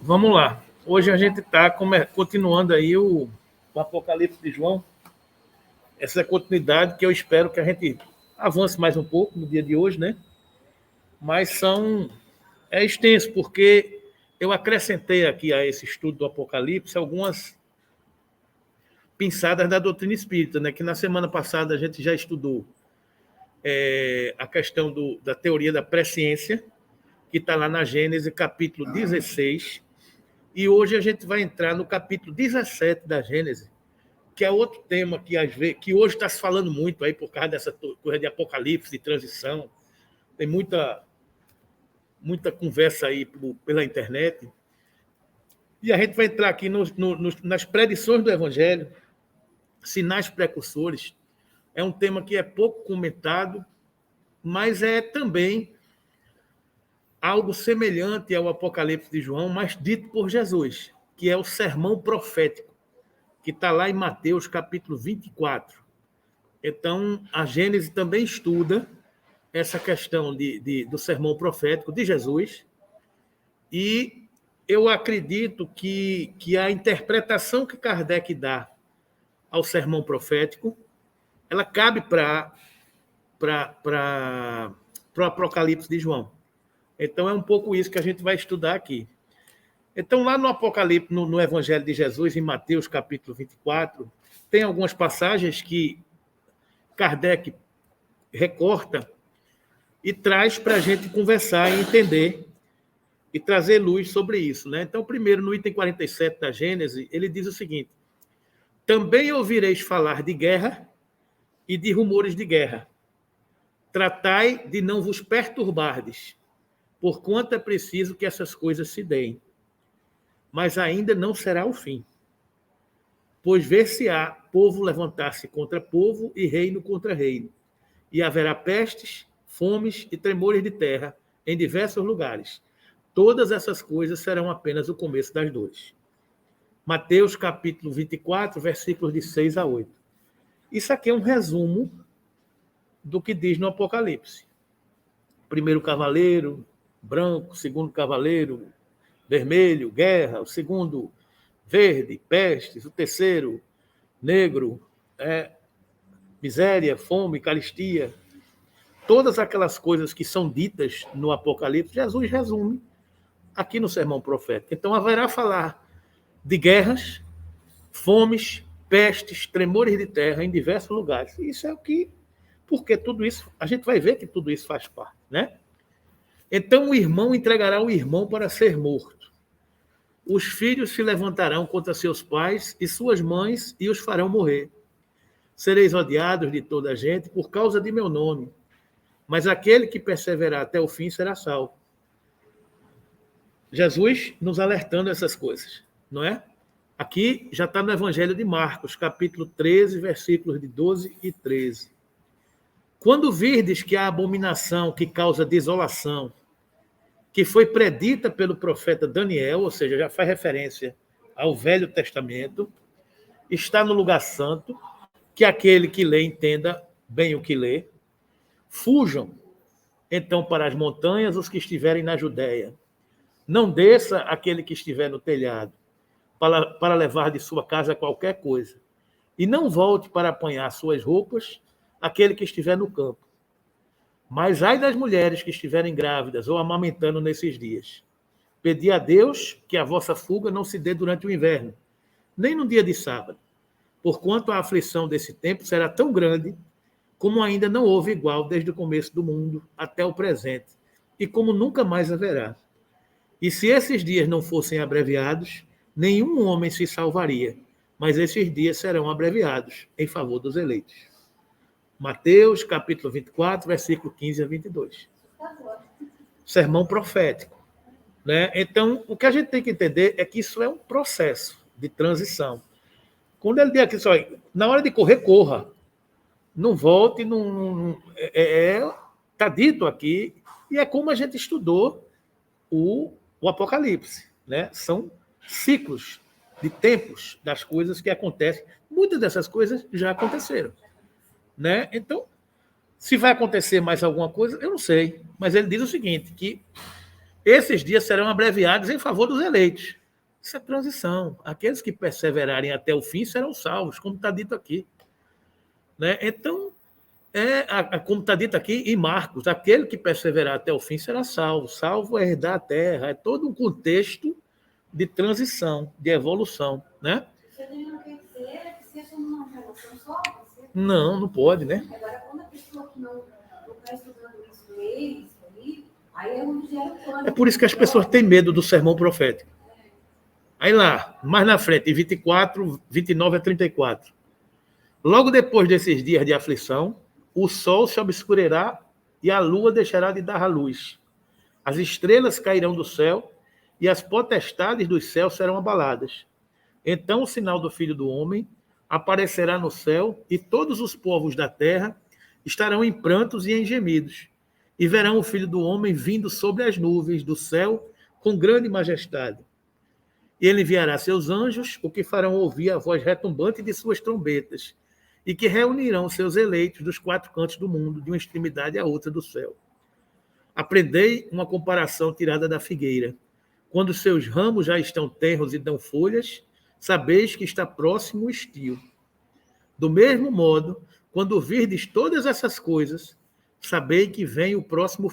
Vamos lá. Hoje a gente está continuando aí o Apocalipse de João. Essa continuidade que eu espero que a gente avance mais um pouco no dia de hoje, né? Mas é extenso, porque eu acrescentei aqui a esse estudo do Apocalipse algumas pinçadas da doutrina espírita, né? Que na semana passada a gente já estudou a questão da teoria da presciência, que está lá na Gênesis, capítulo 16, e hoje a gente vai entrar no capítulo 17 da Gênesis, que é outro tema que hoje está se falando muito aí por causa dessa coisa de apocalipse, de transição. Tem muita conversa aí pela internet. E a gente vai entrar aqui nas predições do Evangelho, sinais precursores. É um tema que é pouco comentado, mas é também algo semelhante ao Apocalipse de João, mas dito por Jesus, que é o sermão profético, que está lá em Mateus, capítulo 24. Então, a Gênesis também estuda essa questão do sermão profético de Jesus, e eu acredito que a interpretação que Kardec dá ao sermão profético, ela cabe para o Apocalipse de João. Então, é um pouco isso que a gente vai estudar aqui. Então, lá no Apocalipse, no Evangelho de Jesus, em Mateus, capítulo 24, tem algumas passagens que Kardec recorta e traz para a gente conversar e entender e trazer luz sobre isso, né? Então, primeiro, no item 47 da Gênesis, ele diz o seguinte: também ouvireis falar de guerra e de rumores de guerra. Tratai de não vos perturbardes, porquanto é preciso que essas coisas se deem. Mas ainda não será o fim. Pois ver-se-á povo levantar-se contra povo e reino contra reino. E haverá pestes, fomes e tremores de terra em diversos lugares. Todas essas coisas serão apenas o começo das dores. Mateus, capítulo 24, versículos de 6 a 8. Isso aqui é um resumo do que diz no Apocalipse. Primeiro cavaleiro, branco. Segundo cavaleiro, vermelho, guerra. O segundo, verde, pestes. O terceiro, negro, miséria, fome, carestia. Todas aquelas coisas que são ditas no Apocalipse, Jesus resume aqui no sermão profético. Então, haverá falar de guerras, fomes, pestes, tremores de terra em diversos lugares. Isso é o que... Porque tudo isso, a gente vai ver que tudo isso faz parte, né? Então, o irmão entregará o irmão para ser morto. Os filhos se levantarão contra seus pais e suas mães e os farão morrer. Sereis odiados de toda a gente por causa de meu nome, mas aquele que perseverar até o fim será salvo. Jesus nos alertando essas coisas, não é? Aqui já está no Evangelho de Marcos, capítulo 13, versículos de 12 e 13. Quando virdes que a abominação que causa desolação, que foi predita pelo profeta Daniel, ou seja, já faz referência ao Velho Testamento, está no lugar santo, que aquele que lê entenda bem o que lê, fujam, então, para as montanhas os que estiverem na Judéia. Não desça aquele que estiver no telhado, para levar de sua casa qualquer coisa. E não volte para apanhar suas roupas aquele que estiver no campo. Mas ai das mulheres que estiverem grávidas ou amamentando nesses dias. Pedi a Deus que a vossa fuga não se dê durante o inverno, nem no dia de sábado, porquanto a aflição desse tempo será tão grande como ainda não houve igual desde o começo do mundo até o presente, e como nunca mais haverá. E se esses dias não fossem abreviados, nenhum homem se salvaria, mas esses dias serão abreviados em favor dos eleitos. Mateus, capítulo 24, versículo 15 a 22. Sermão profético, né? Então, o que a gente tem que entender é que isso é um processo de transição. Quando ele diz aqui, só, na hora de correr, corra. Não volte, está dito aqui, e é como a gente estudou o Apocalipse, né? São ciclos de tempos das coisas que acontecem. Muitas dessas coisas já aconteceram, né? Então, se vai acontecer mais alguma coisa, eu não sei. Mas ele diz o seguinte, que Esses dias serão abreviados em favor dos eleitos. Isso é transição. Aqueles que perseverarem até o fim serão salvos, como está dito aqui. Né? Então, como está dito aqui em Marcos, aquele que perseverar até o fim será salvo. Salvo é herdar a terra. É todo um contexto de transição, de evolução. Né? Você não quer dizer que seja uma relação só? Não, não pode, né? Agora, quando a pessoa que não está estudando isso, lê isso aí é onde gera o plano. É por isso que as pessoas têm medo do sermão profético. Aí lá, mais na frente, 24, 29 a 34. Logo depois desses dias de aflição, o sol se obscurecerá e a lua deixará de dar a luz. As estrelas cairão do céu e as potestades dos céus serão abaladas. Então o sinal do Filho do Homem aparecerá no céu e todos os povos da terra estarão em prantos e em gemidos. E verão o Filho do Homem vindo sobre as nuvens do céu com grande majestade. E ele enviará seus anjos, o que farão ouvir a voz retumbante de suas trombetas, e que reunirão seus eleitos dos quatro cantos do mundo, de uma extremidade à outra do céu. Aprendei uma comparação tirada da figueira. Quando seus ramos já estão tenros e dão folhas, sabeis que está próximo o estio. Do mesmo modo, quando virdes todas essas coisas, sabei que vem próximo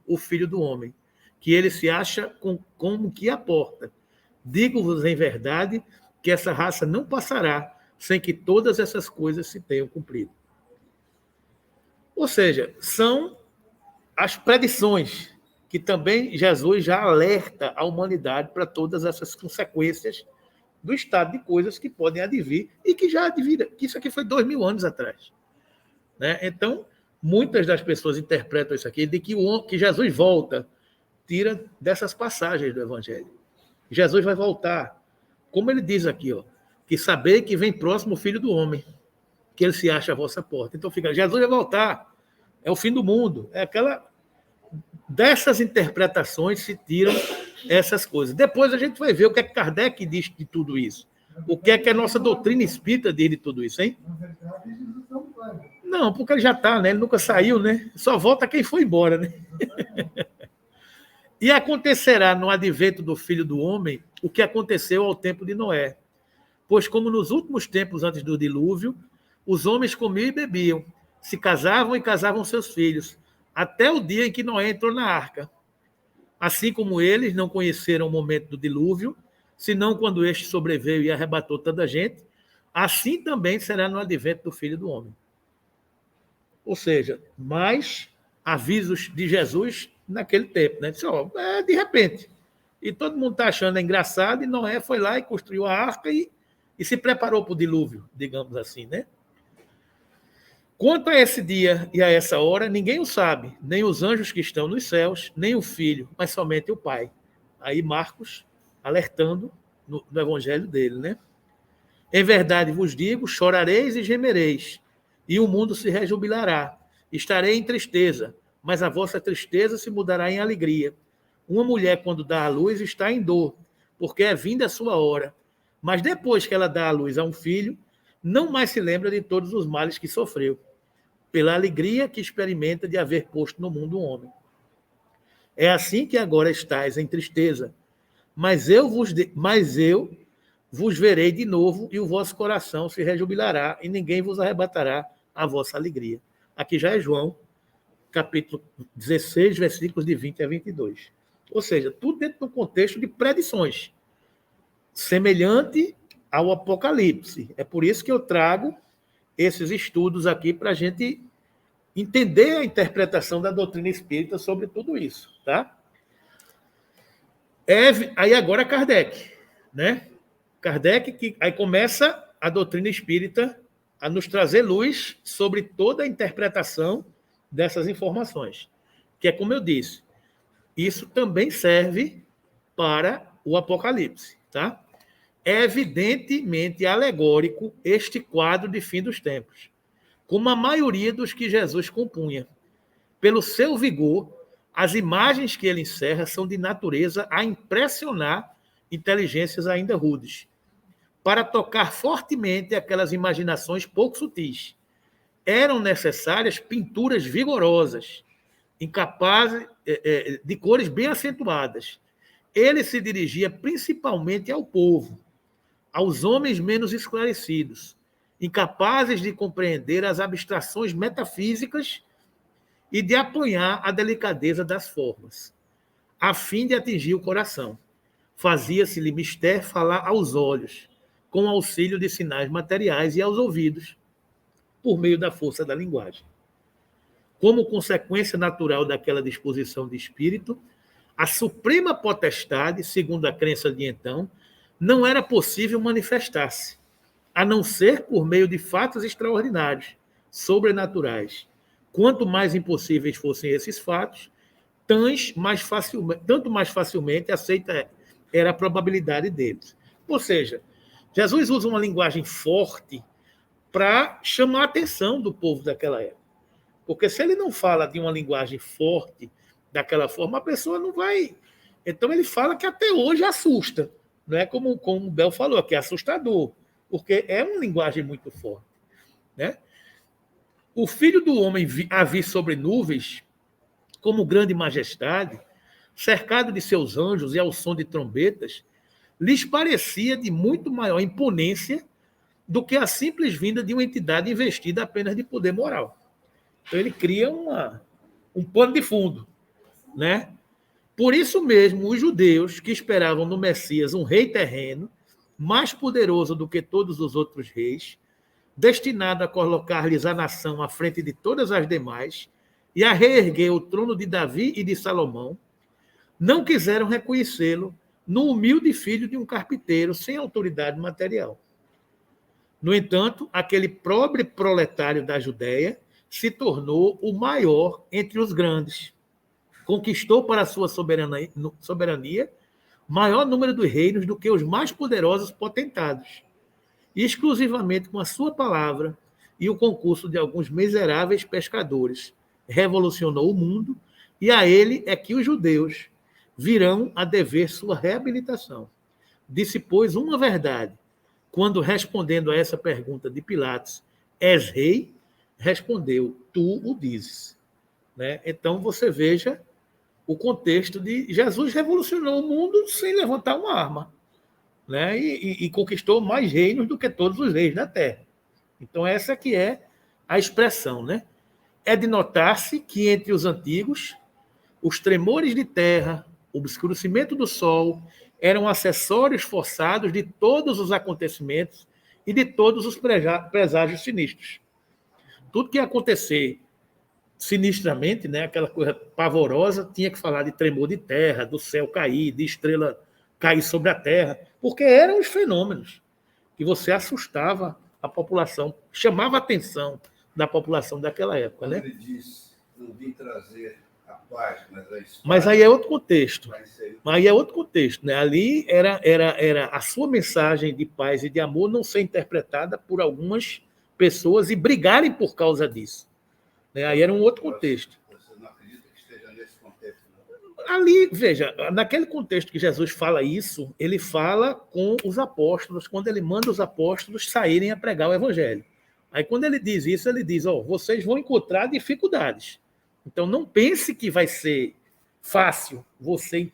o Filho do Homem, que ele se acha como que à porta. Digo-vos em verdade que essa raça não passará sem que todas essas coisas se tenham cumprido. Ou seja, são as predições que também Jesus já alerta a humanidade para todas essas consequências do estado de coisas que podem advir e que já adviram, que isso aqui foi 2000 anos atrás. Né? Então, muitas das pessoas interpretam isso aqui de que Jesus volta, tira dessas passagens do Evangelho. Jesus vai voltar, como ele diz aqui, que saber que vem próximo o Filho do Homem, que ele se acha à vossa porta. Então fica, Jesus vai voltar, é o fim do mundo. Dessas interpretações se tiram essas coisas. Depois a gente vai ver o que é que Kardec diz de tudo isso. O que é que a nossa doutrina espírita diz de tudo isso, hein? Não, porque ele já está, né? Ele nunca saiu, né? Só volta quem foi embora, né? E acontecerá no advento do Filho do Homem o que aconteceu ao tempo de Noé. Pois como nos últimos tempos antes do dilúvio, os homens comiam e bebiam, se casavam e casavam seus filhos, até o dia em que Noé entrou na arca. Assim como eles não conheceram o momento do dilúvio, senão quando este sobreveio e arrebatou tanta gente, assim também será no advento do Filho do Homem. Ou seja, mais avisos de Jesus naquele tempo. Né? Disse, de repente. E todo mundo está achando engraçado, e Noé foi lá e construiu a arca e se preparou para o dilúvio, digamos assim, né? Quanto a esse dia e a essa hora, ninguém o sabe, nem os anjos que estão nos céus, nem o Filho, mas somente o Pai. Aí Marcos alertando no evangelho dele, né? Em verdade vos digo, chorareis e gemereis, e o mundo se rejubilará. Estarei em tristeza, mas a vossa tristeza se mudará em alegria. Uma mulher, quando dá à luz, está em dor, porque é vinda a sua hora. Mas depois que ela dá à luz a um filho, não mais se lembra de todos os males que sofreu, pela alegria que experimenta de haver posto no mundo um homem. É assim que agora estáis em tristeza, mas eu vos verei de novo e o vosso coração se rejubilará e ninguém vos arrebatará a vossa alegria. Aqui já é João, capítulo 16, versículos de 20 a 22. Ou seja, tudo dentro do contexto de predições, semelhante ao Apocalipse. É por isso que eu trago esses estudos aqui para a gente entender a interpretação da doutrina espírita sobre tudo isso, tá? Aí agora Kardec, né? Kardec, que aí começa a doutrina espírita a nos trazer luz sobre toda a interpretação dessas informações, que é como eu disse, isso também serve para o Apocalipse, tá? É evidentemente alegórico este quadro de fim dos tempos, como a maioria dos que Jesus compunha. Pelo seu vigor, as imagens que ele encerra são de natureza a impressionar inteligências ainda rudes, para tocar fortemente aquelas imaginações pouco sutis. Eram necessárias pinturas vigorosas, incapazes, de cores bem acentuadas. Ele se dirigia principalmente ao povo, aos homens menos esclarecidos, incapazes de compreender as abstrações metafísicas e de apanhar a delicadeza das formas, a fim de atingir o coração. Fazia-se-lhe mister falar aos olhos, com auxílio de sinais materiais, e aos ouvidos, por meio da força da linguagem. Como consequência natural daquela disposição de espírito, a suprema potestade, segundo a crença de então, não era possível manifestar-se, a não ser por meio de fatos extraordinários, sobrenaturais. Quanto mais impossíveis fossem esses fatos, tanto mais facilmente aceita era a probabilidade deles. Ou seja, Jesus usa uma linguagem forte para chamar a atenção do povo daquela época. Porque se ele não fala de uma linguagem forte daquela forma, a pessoa não vai... Então ele fala que até hoje assusta. Não é como o Bel falou, que é assustador, porque é uma linguagem muito forte. Né? O Filho do Homem a vir sobre nuvens, como grande majestade, cercado de seus anjos e ao som de trombetas, lhes parecia de muito maior imponência do que a simples vinda de uma entidade investida apenas de poder moral. Então ele cria um pano de fundo. Né? Por isso mesmo, os judeus que esperavam no Messias um rei terreno, mais poderoso do que todos os outros reis, destinado a colocar-lhes a nação à frente de todas as demais e a reerguer o trono de Davi e de Salomão, não quiseram reconhecê-lo no humilde filho de um carpinteiro sem autoridade material. No entanto, aquele pobre proletário da Judéia se tornou o maior entre os grandes. Conquistou para sua soberania maior número de reinos do que os mais poderosos potentados, e exclusivamente com a sua palavra e o concurso de alguns miseráveis pescadores, revolucionou o mundo, e a ele é que os judeus virão a dever sua reabilitação. Disse, pois, uma verdade, quando, respondendo a essa pergunta de Pilatos, és rei? Respondeu, tu o dizes. Né? Então, você veja o contexto de Jesus revolucionou o mundo sem levantar uma arma, né? E conquistou mais reinos do que todos os reis da terra. Então, essa que é a expressão. Né? É de notar-se que entre os antigos, os tremores de terra, o obscurecimento do sol, eram acessórios forçados de todos os acontecimentos e de todos os preságios sinistros. Tudo que ia acontecer sinistramente, né, aquela coisa pavorosa, tinha que falar de tremor de terra, do céu cair, de estrela cair sobre a terra, porque eram os fenômenos que você assustava a população, chamava a atenção da população daquela época. Né? Ele diz, não vim trazer a paz, mas a espada. Mas aí é outro contexto. Aí é outro contexto. Né? Ali era a sua mensagem de paz e de amor não ser interpretada por algumas pessoas e brigarem por causa disso. Aí era um outro contexto. Você não acredita que esteja nesse contexto? Não? Ali, veja, naquele contexto que Jesus fala isso, ele fala com os apóstolos, quando ele manda os apóstolos saírem a pregar o evangelho. Aí, quando ele diz isso, ele diz, vocês vão encontrar dificuldades. Então, não pense que vai ser fácil você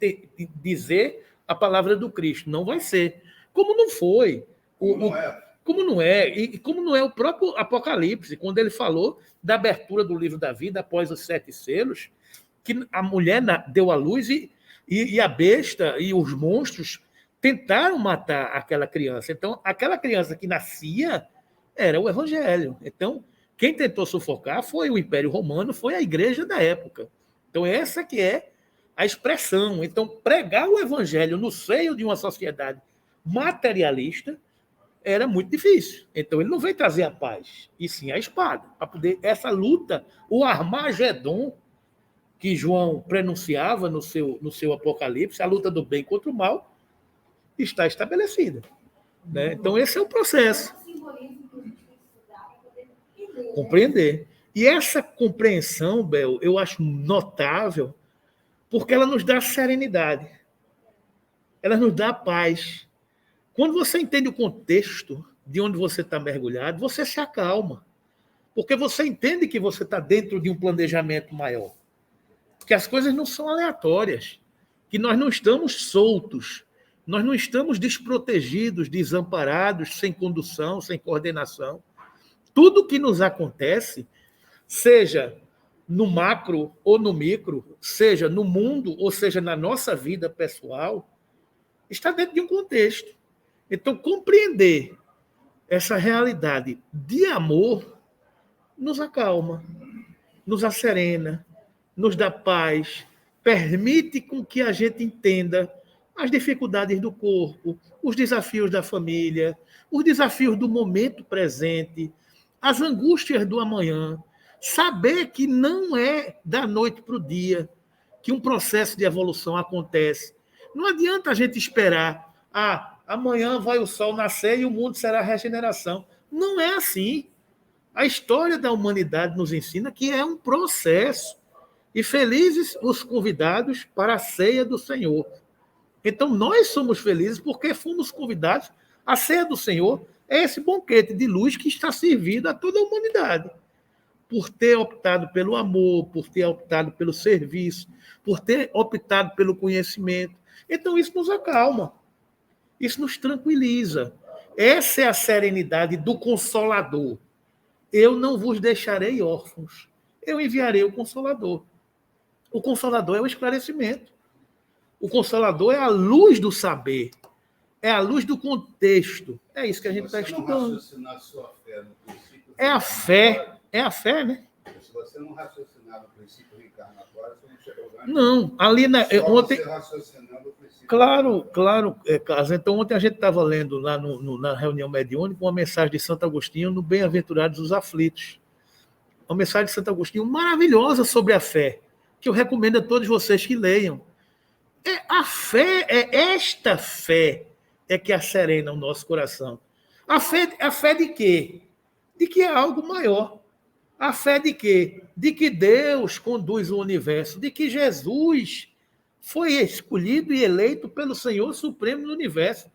dizer a palavra do Cristo. Não vai ser. Como não foi. Como não é. E como não é o próprio Apocalipse, quando ele falou da abertura do livro da vida após os 7 selos, que a mulher deu à luz e a besta e os monstros tentaram matar aquela criança. Então, aquela criança que nascia era o evangelho. Então, quem tentou sufocar foi o Império Romano, foi a igreja da época. Então, essa que é a expressão. Então, pregar o evangelho no seio de uma sociedade materialista era muito difícil. Então, ele não veio trazer a paz, e sim a espada, para poder essa luta, o Armagedon, que João prenunciava no seu Apocalipse, a luta do bem contra o mal, está estabelecida. Né? Então, esse é o processo. Compreender. E essa compreensão, Bel, eu acho notável, porque ela nos dá serenidade, ela nos dá paz. Quando você entende o contexto de onde você está mergulhado, você se acalma. Porque você entende que você está dentro de um planejamento maior. que as coisas não são aleatórias, que nós não estamos soltos, nós não estamos desprotegidos, desamparados, sem condução, sem coordenação. Tudo que nos acontece, seja no macro ou no micro, seja no mundo ou seja na nossa vida pessoal, está dentro de um contexto. Então, compreender essa realidade de amor nos acalma, nos acerena, nos dá paz, permite com que a gente entenda as dificuldades do corpo, os desafios da família, os desafios do momento presente, as angústias do amanhã. Saber que não é da noite para o dia que um processo de evolução acontece. Não adianta a gente esperar, amanhã vai o sol nascer e o mundo será regeneração. Não é assim. A história da humanidade nos ensina que é um processo. E felizes os convidados para a ceia do Senhor. Então, nós somos felizes porque fomos convidados. A ceia do Senhor é esse banquete de luz que está servido a toda a humanidade. Por ter optado pelo amor, por ter optado pelo serviço, por ter optado pelo conhecimento. Então, isso nos acalma. Isso nos tranquiliza. Essa é a serenidade do Consolador. Eu não vos deixarei órfãos. Eu enviarei o Consolador. O Consolador é o esclarecimento. O Consolador é a luz do saber. É a luz do contexto. É isso que a gente está estudando. Sua fé no princípio é a fé, né? Se você não raciocinar no princípio reencarnatório, você não chega ao lugar. Não, ali ontem. Você raciocinando o princípio. Claro, Carlos. Então, ontem a gente estava lendo lá na reunião mediúnica uma mensagem de Santo Agostinho no Bem-aventurados os Aflitos. Uma mensagem de Santo Agostinho maravilhosa sobre a fé, que eu recomendo a todos vocês que leiam. A fé, esta fé é que acerena o nosso coração. A fé de quê? De que é algo maior. A fé de quê? De que Deus conduz o universo, de que Jesus foi escolhido e eleito pelo Senhor Supremo do universo.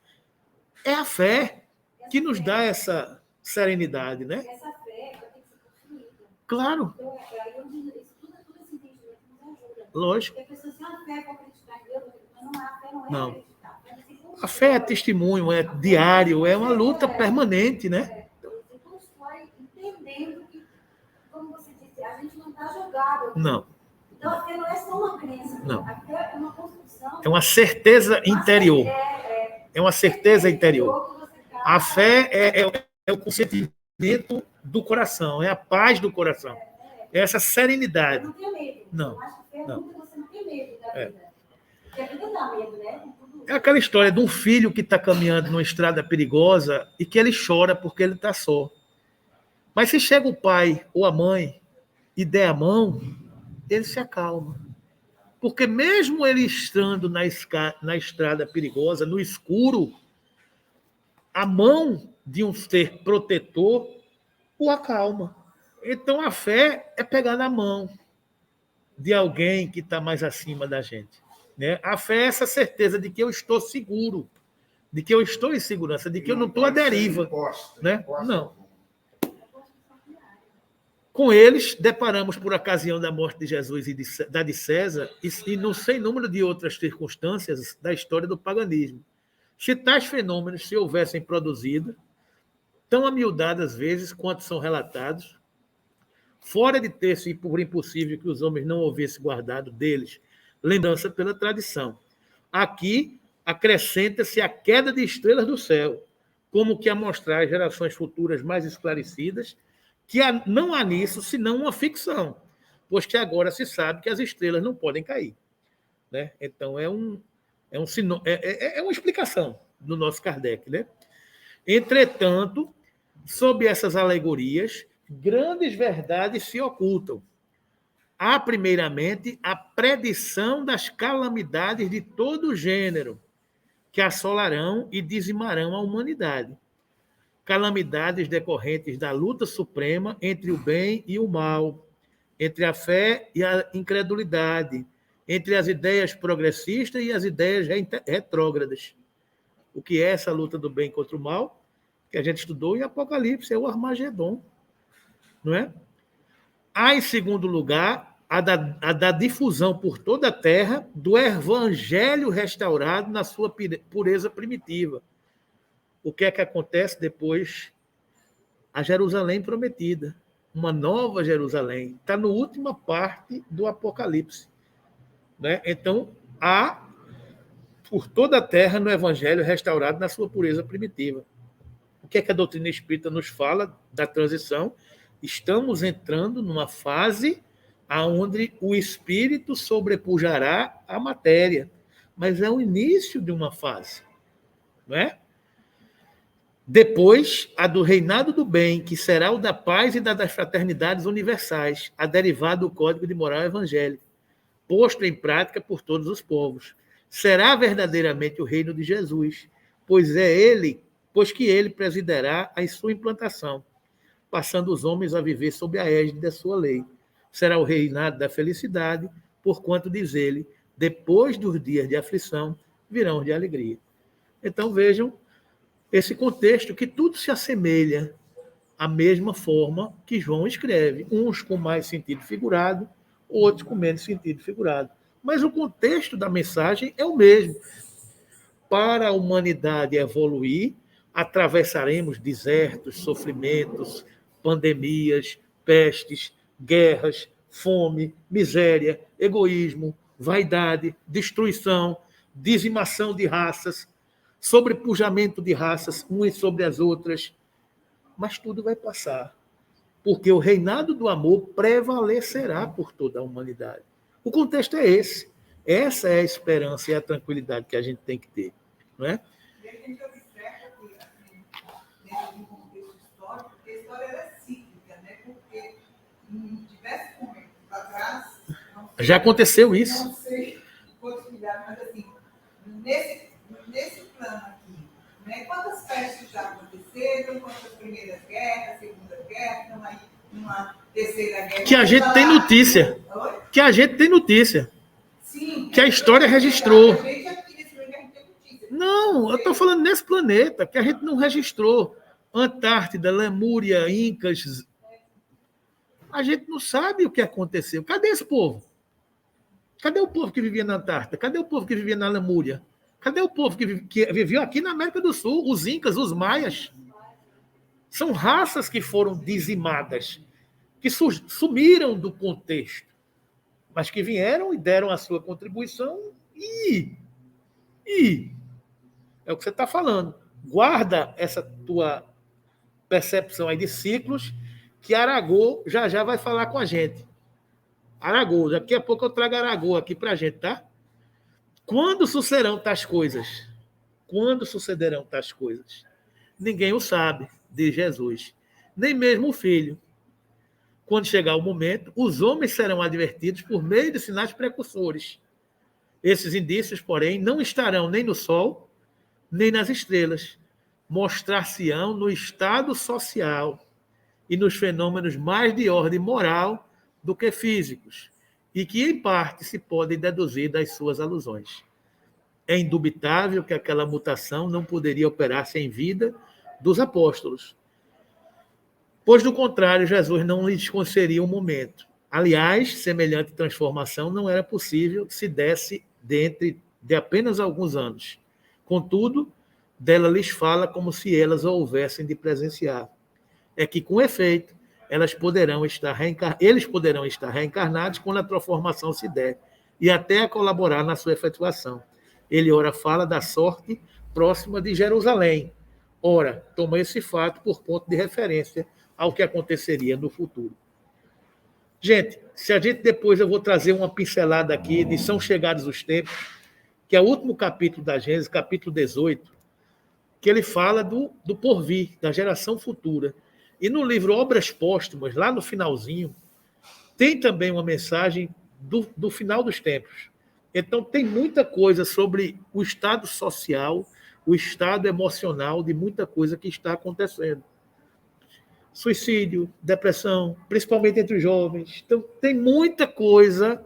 É a fé que nos dá essa serenidade, né? Essa fé vai ter que ser construída. Claro. Então, aí onde tudo esse entendimento nos ajuda. Lógico. Porque a pessoa tem a fé para acreditar em Deus, mas a fé não é Não. acreditar. A fé é testemunho, é diário, é uma luta permanente, né? Você constrói entendendo que, como você disse, a gente não está jogado aqui. Não. Então, a fé não é só uma crença. Não. A fé é uma construção. É uma certeza interior. É uma certeza interior. A fé é o consentimento do coração, é a paz do coração. É essa serenidade. Eu não tenho medo. Não. Eu acho que fé é Não. muito você não tem medo da vida. Porque a vida dá medo, né? É aquela história de um filho que está caminhando numa estrada perigosa e que ele chora porque ele está só. Mas se chega o pai ou a mãe e der a mão, ele se acalma. Porque mesmo ele estando na estrada perigosa, no escuro, a mão de um ser protetor o acalma. Então a fé é pegar na mão de alguém que está mais acima da gente. Né? A fé é essa certeza de que eu estou seguro, de que eu estou em segurança, de que eu não estou à deriva. Né? Não. Com eles, deparamos por ocasião da morte de Jesus e da de César e no sem número de outras circunstâncias da história do paganismo. Se tais fenômenos se houvessem produzido, tão amiudadas vezes quanto são relatados, fora de ter-se por impossível que os homens não houvessem guardado deles lembrança pela tradição. Aqui acrescenta-se a queda de estrelas do céu, como que a mostrar às gerações futuras mais esclarecidas que não há nisso senão uma ficção, pois que agora se sabe que as estrelas não podem cair. Né? Então, é uma explicação do nosso Kardec. Né? Entretanto, sob essas alegorias, grandes verdades se ocultam. Há, primeiramente, a predição das calamidades de todo gênero, que assolarão e dizimarão a humanidade. Calamidades decorrentes da luta suprema entre o bem e o mal, entre a fé e a incredulidade, entre as ideias progressistas e as ideias retrógradas. O que é essa luta do bem contra o mal? Que a gente estudou em Apocalipse, é o Armagedon. Não é? Há, em segundo lugar, a da difusão por toda a terra do evangelho restaurado na sua pureza primitiva. O que é que acontece depois? A Jerusalém prometida, uma nova Jerusalém. Está na última parte do Apocalipse. Né? Então, há por toda a terra no evangelho restaurado na sua pureza primitiva. O que é que a doutrina espírita nos fala da transição? Estamos entrando numa fase onde o espírito sobrepujará a matéria, mas é o início de uma fase, não é? Depois, a do reinado do bem, que será o da paz e das fraternidades universais, a derivada do código de moral evangélico, posto em prática por todos os povos. Será verdadeiramente o reino de Jesus, pois que ele presidirá a sua implantação, passando os homens a viver sob a égide da sua lei. Será o reinado da felicidade, porquanto, diz ele, depois dos dias de aflição, virão de alegria. Então, vejam esse contexto que tudo se assemelha à mesma forma que João escreve, uns com mais sentido figurado, outros com menos sentido figurado. Mas o contexto da mensagem é o mesmo. Para a humanidade evoluir, atravessaremos desertos, sofrimentos, pandemias, pestes, guerras, fome, miséria, egoísmo, vaidade, destruição, dizimação de raças, sobrepujamento de raças umas sobre as outras. Mas tudo vai passar, porque o reinado do amor prevalecerá por toda a humanidade. O contexto é esse. Essa é a esperança e a tranquilidade que a gente tem que ter, não é? E a gente observa que, assim, dentro de um contexto histórico, porque a história era cíclica, né? Porque em diversos momentos atrás... Já aconteceu isso. Não sei quantos milhares, mas assim, nesse plano aqui, né? Quantas pestes já aconteceram, quantas primeiras guerras, segunda guerra, então aí uma terceira guerra... Que a gente tem notícia. Oi? Que a gente tem notícia. Sim. Que a história registrou. A gente aqui nesse planeta, a gente tem notícia. Não, eu estou falando nesse planeta, que a gente não registrou. Antártida, Lemúria, Incas. A gente não sabe o que aconteceu. Cadê esse povo? Cadê o povo que vivia na Antártida? Cadê o povo que vivia na Lemúria? Cadê o povo que vivia aqui na América do Sul? Os Incas, os Maias. São raças que foram dizimadas, que sumiram do contexto, mas que vieram e deram a sua contribuição e é o que você está falando. Guarda essa tua percepção aí de ciclos, que Aragô já vai falar com a gente. Aragô, daqui a pouco eu trago Aragô aqui para a gente, tá? Quando sucederão tais coisas? Quando sucederão tais coisas? Ninguém o sabe, diz Jesus. Nem mesmo o Filho. Quando chegar o momento, os homens serão advertidos por meio de sinais precursores. Esses indícios, porém, não estarão nem no sol, nem nas estrelas. Mostrar-se-ão no estado social e nos fenômenos mais de ordem moral do que físicos, e que, em parte, se podem deduzir das suas alusões. É indubitável que aquela mutação não poderia operar sem vida dos apóstolos, pois, do contrário, Jesus não lhes concederia um momento. Aliás, semelhante transformação não era possível que se desse dentro de apenas alguns anos. Contudo, dela lhes fala como se elas a houvessem de presenciar. É que, com efeito, eles poderão estar reencarnados quando a transformação se der, e até a colaborar na sua efetivação. Ele, ora, fala da sorte próxima de Jerusalém. Ora, toma esse fato por ponto de referência ao que aconteceria no futuro. Gente, se a gente depois eu vou trazer uma pincelada aqui de São Chegados os Tempos, que é o último capítulo da Gênesis, capítulo 18, que ele fala do porvir, da geração futura. E no livro Obras Póstumas, lá no finalzinho, tem também uma mensagem do final dos tempos. Então, tem muita coisa sobre o estado social, o estado emocional de muita coisa que está acontecendo. Suicídio, depressão, principalmente entre os jovens. Então, tem muita coisa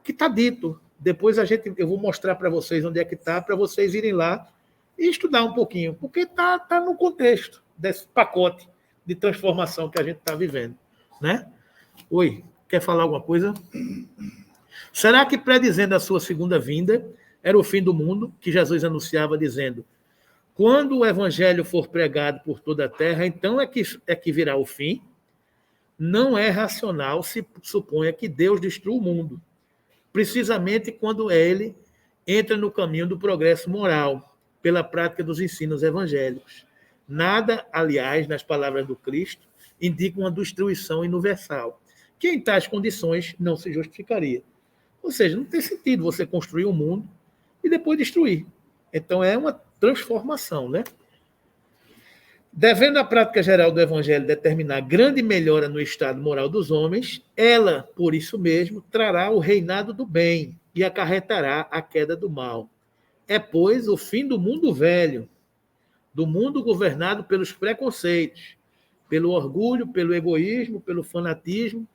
que está dito. Depois eu vou mostrar para vocês onde é que está, para vocês irem lá e estudar um pouquinho, porque está no contexto desse pacote de transformação que a gente está vivendo. Né? Oi. quer falar alguma coisa? Será que, predizendo a sua segunda vinda, era o fim do mundo, que Jesus anunciava, dizendo: quando o evangelho for pregado por toda a terra, então é que virá o fim? Não é racional se suponha que Deus destrua o mundo, precisamente quando ele entra no caminho do progresso moral, pela prática dos ensinos evangélicos. Nada, aliás, nas palavras do Cristo, indica uma destruição universal, que em tais condições não se justificaria. Ou seja, não tem sentido você construir um mundo e depois destruir. Então é uma transformação, né? Devendo a prática geral do Evangelho determinar grande melhora no estado moral dos homens, ela, por isso mesmo, trará o reinado do bem e acarretará a queda do mal. É, pois, o fim do mundo velho, do mundo governado pelos preconceitos, pelo orgulho, pelo egoísmo, pelo fanatismo,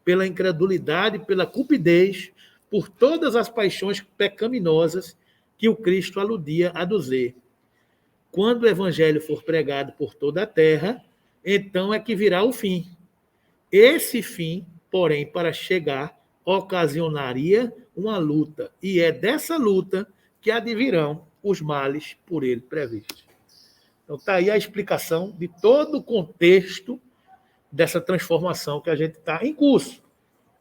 pela incredulidade, pela cupidez, por todas as paixões pecaminosas que o Cristo aludia a dizer. Quando o evangelho for pregado por toda a terra, então é que virá o fim. Esse fim, porém, para chegar, ocasionaria uma luta, e é dessa luta que advirão os males por ele previstos. Então está aí a explicação de todo o contexto dessa transformação que a gente está em curso,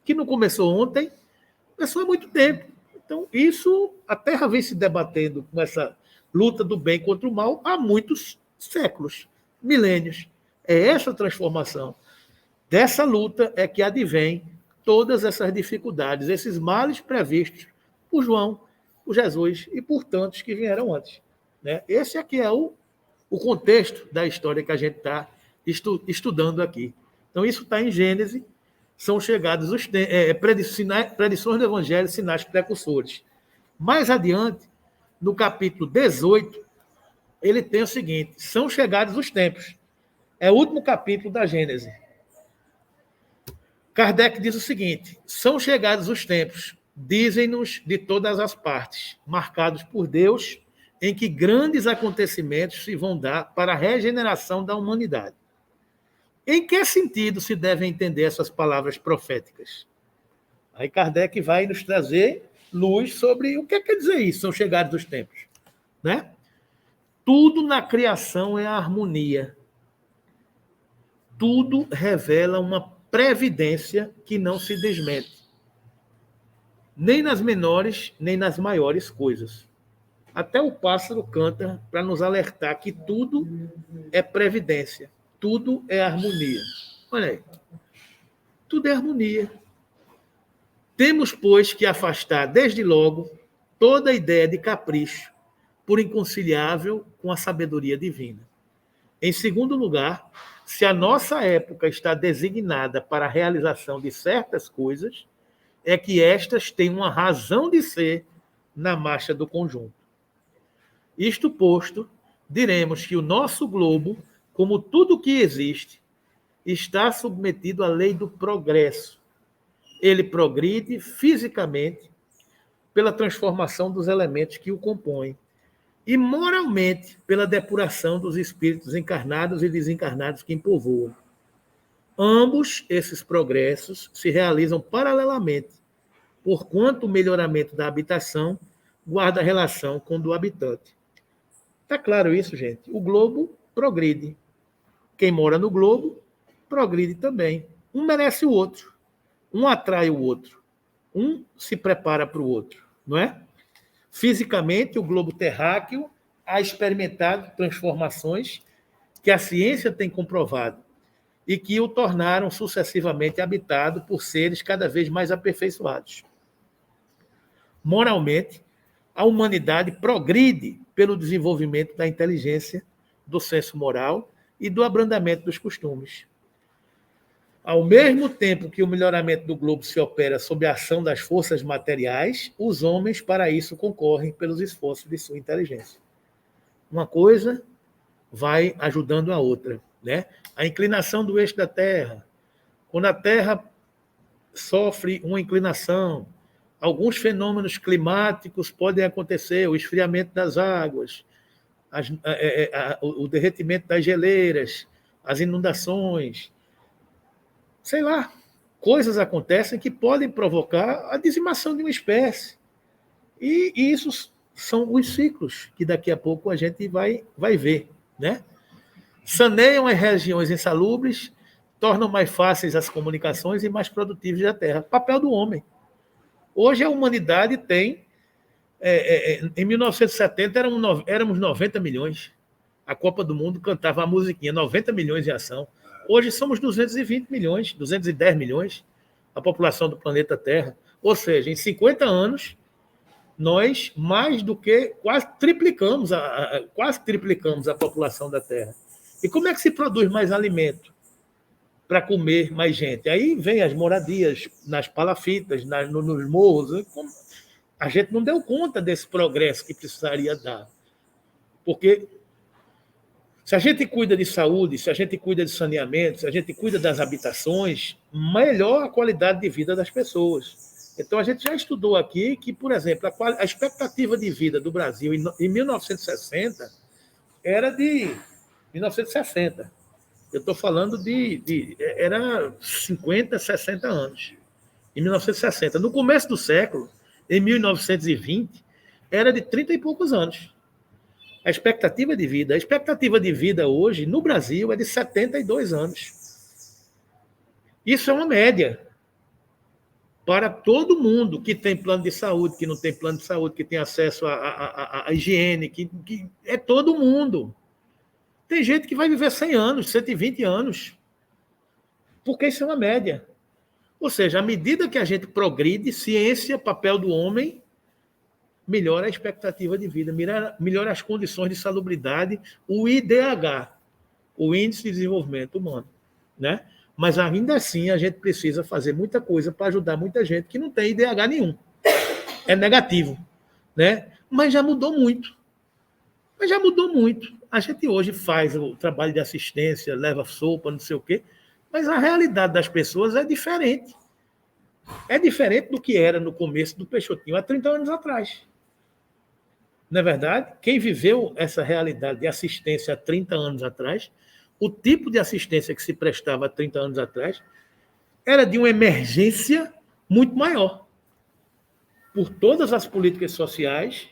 que não começou ontem, começou há muito tempo. Então, isso, a Terra vem se debatendo com essa luta do bem contra o mal há muitos séculos, milênios. É essa transformação. Dessa luta é que advém todas essas dificuldades, esses males previstos por João, por Jesus e por tantos que vieram antes. Né? Esse aqui é o contexto da história que a gente está estudando aqui. Então, isso está em Gênesis, são chegados os predições do Evangelho, sinais precursores. Mais adiante, no capítulo 18, ele tem o seguinte: são chegados os tempos. É o último capítulo da Gênesis. Kardec diz o seguinte: são chegados os tempos, dizem-nos de todas as partes, marcados por Deus, em que grandes acontecimentos se vão dar para a regeneração da humanidade. Em que sentido se devem entender essas palavras proféticas? Aí Kardec vai nos trazer luz sobre o que quer dizer isso, são chegados os tempos. Né? Tudo na criação é harmonia. Tudo revela uma previdência que não se desmente. Nem nas menores, nem nas maiores coisas. Até o pássaro canta para nos alertar que tudo é previdência. Tudo é harmonia. Olha aí. Tudo é harmonia. Temos, pois, que afastar, desde logo, toda ideia de capricho, por inconciliável com a sabedoria divina. Em segundo lugar, se a nossa época está designada para a realização de certas coisas, é que estas têm uma razão de ser na marcha do conjunto. Isto posto, diremos que o nosso globo, como tudo que existe, está submetido à lei do progresso. Ele progride fisicamente pela transformação dos elementos que o compõem e moralmente pela depuração dos espíritos encarnados e desencarnados que povoam. Ambos esses progressos se realizam paralelamente, porquanto o melhoramento da habitação guarda relação com o do habitante. Está claro isso, gente? O globo progride. Quem mora no globo progride também. Um merece o outro. Um atrai o outro. Um se prepara para o outro, não é? Fisicamente, o globo terráqueo ha experimentado transformações que a ciência tem comprovado e que o tornaram sucessivamente habitado por seres cada vez mais aperfeiçoados. Moralmente, a humanidade progride pelo desenvolvimento da inteligência, do senso moral e do abrandamento dos costumes. Ao mesmo tempo que o melhoramento do globo se opera sob a ação das forças materiais, os homens para isso concorrem pelos esforços de sua inteligência. Uma coisa vai ajudando a outra, né? A inclinação do eixo da Terra. Quando a Terra sofre uma inclinação, alguns fenômenos climáticos podem acontecer, o esfriamento das águas, o derretimento das geleiras, as inundações, sei lá, coisas acontecem que podem provocar a dizimação de uma espécie. E isso são os ciclos que daqui a pouco a gente vai ver, né? Saneiam as regiões insalubres, tornam mais fáceis as comunicações e mais produtivas da Terra. Papel do homem. Hoje a humanidade tem... em 1970 éramos 90 milhões. A Copa do Mundo cantava a musiquinha, 90 milhões em ação. Hoje somos 220 milhões, 210 milhões, a população do planeta Terra. Ou seja, em 50 anos, nós mais do que quase triplicamos a população da Terra. E como é que se produz mais alimento para comer mais gente? Aí vem as moradias nas palafitas, nos morros. A gente não deu conta desse progresso que precisaria dar. Porque se a gente cuida de saúde, se a gente cuida de saneamento, se a gente cuida das habitações, melhor a qualidade de vida das pessoas. Então, a gente já estudou aqui que, por exemplo, a expectativa de vida do Brasil em 1960 era de 1960. Eu estou falando era 50, 60 anos. Em 1960. No começo do século, em 1920, era de 30 e poucos anos. A expectativa de vida hoje, no Brasil, é de 72 anos. Isso é uma média para todo mundo que tem plano de saúde, que não tem plano de saúde, que tem acesso à higiene, que é todo mundo. Tem gente que vai viver 100 anos, 120 anos, porque isso é uma média. Ou seja, à medida que a gente progride, ciência, papel do homem, melhora a expectativa de vida, melhora as condições de salubridade, o IDH, o Índice de Desenvolvimento Humano, né? Mas ainda assim a gente precisa fazer muita coisa para ajudar muita gente que não tem IDH nenhum. É negativo, né? Mas já mudou muito. A gente hoje faz o trabalho de assistência, leva sopa, não sei o quê, mas a realidade das pessoas é diferente. É diferente do que era no começo do Peixotinho, há 30 anos atrás. Não é verdade? Quem viveu essa realidade de assistência há 30 anos atrás, o tipo de assistência que se prestava há 30 anos atrás era de uma emergência muito maior, por todas as políticas sociais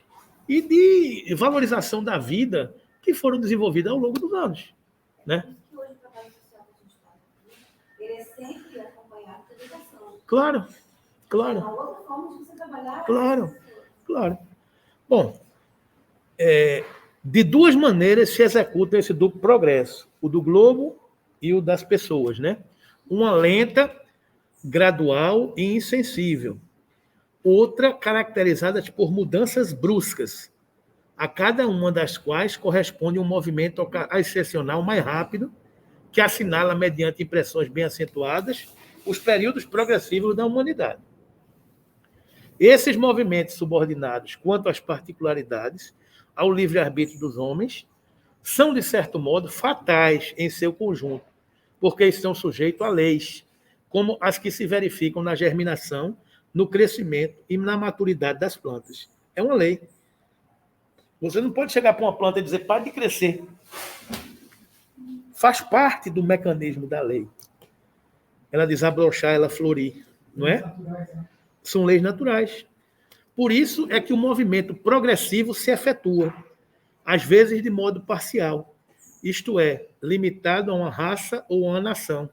e de valorização da vida que foram desenvolvidas ao longo dos anos, né? Hoje o trabalho social que a gente faz aqui, ele é sempre acompanhado de educação. Claro. É uma outra forma de você trabalhar. Claro. Bom, de duas maneiras se executa esse duplo progresso, o do globo e o das pessoas, né? Uma lenta, gradual e insensível. Outra caracterizada por mudanças bruscas, a cada uma das quais corresponde um movimento excepcional mais rápido, que assinala, mediante impressões bem acentuadas, os períodos progressivos da humanidade. Esses movimentos subordinados, quanto às particularidades, ao livre-arbítrio dos homens, são, de certo modo, fatais em seu conjunto, porque estão sujeitos a leis, como as que se verificam na germinação, no crescimento e na maturidade das plantas. É uma lei. Você não pode chegar para uma planta e dizer, pare de crescer. Faz parte do mecanismo da lei. Ela desabrochar, ela florir, não é? São leis naturais. Por isso é que o movimento progressivo se efetua, às vezes de modo parcial, isto é, limitado a uma raça ou a uma nação,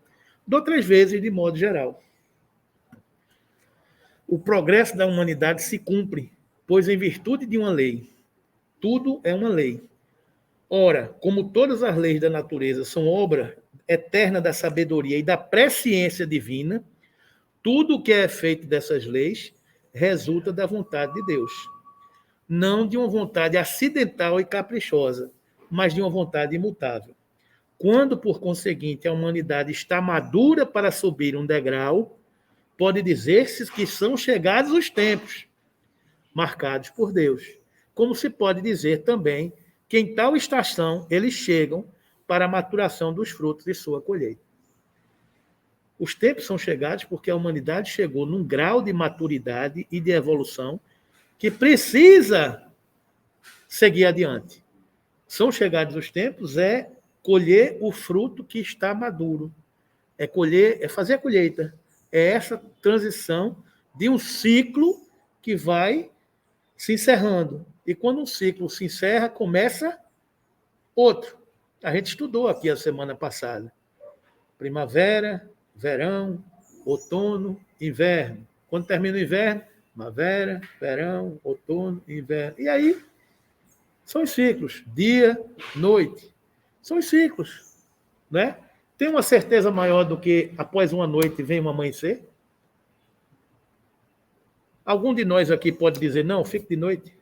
de outras vezes de modo geral. O progresso da humanidade se cumpre, pois em virtude de uma lei. Tudo é uma lei. Ora, como todas as leis da natureza são obra eterna da sabedoria e da presciência divina, tudo o que é feito dessas leis resulta da vontade de Deus. Não de uma vontade acidental e caprichosa, mas de uma vontade imutável. Quando, por conseguinte, a humanidade está madura para subir um degrau, pode dizer-se que são chegados os tempos marcados por Deus. Como se pode dizer também que em tal estação eles chegam para a maturação dos frutos de sua colheita. Os tempos são chegados porque a humanidade chegou num grau de maturidade e de evolução que precisa seguir adiante. São chegados os tempos, colher o fruto que está maduro. É fazer a colheita. É essa transição de um ciclo que vai se encerrando. E quando um ciclo se encerra, começa outro. A gente estudou aqui a semana passada. Primavera, verão, outono, inverno. Quando termina o inverno, primavera, verão, outono, inverno. E aí, são os ciclos. Dia, noite. São os ciclos. Né? Tem uma certeza maior do que após uma noite vem um amanhecer? Algum de nós aqui pode dizer, não, fique de noite?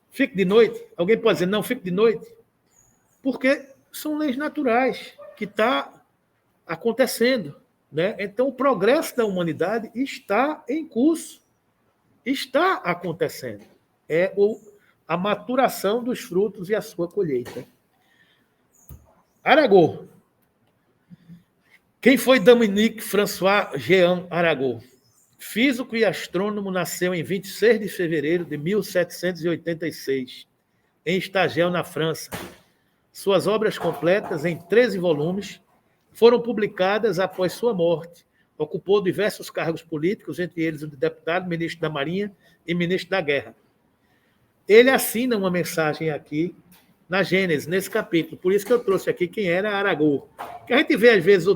Fique de noite? Alguém pode dizer, não, fique de noite? Porque são leis naturais que estão acontecendo. Né? Então, o progresso da humanidade está em curso. Está acontecendo. É a maturação dos frutos e a sua colheita. Arago. Quem foi Dominique François Jean Arago? Físico e astrônomo, nasceu em 26 de fevereiro de 1786, em Stagel, na França. Suas obras completas, em 13 volumes, foram publicadas após sua morte. Ocupou diversos cargos políticos, entre eles o de deputado, ministro da Marinha e ministro da Guerra. Ele assina uma mensagem aqui na Gênesis, nesse capítulo. Por isso que eu trouxe aqui quem era Arago. Que a gente vê, às vezes,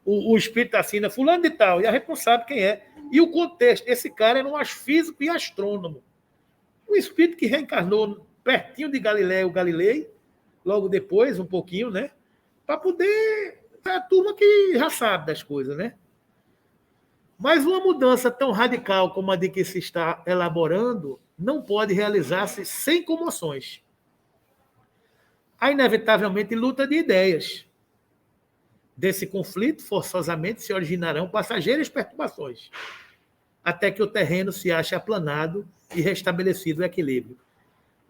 o espírito assina fulano de tal, e a gente não sabe quem é. E o contexto, esse cara era um físico e astrônomo. Um espírito que reencarnou pertinho de Galileu Galilei, logo depois, um pouquinho, né? Para poder... É a turma que já sabe das coisas, né? Mas uma mudança tão radical como a de que se está elaborando não pode realizar-se sem comoções. Há, inevitavelmente, luta de ideias. Desse conflito, forçosamente, se originarão passageiras perturbações, até que o terreno se ache aplanado e restabelecido o equilíbrio.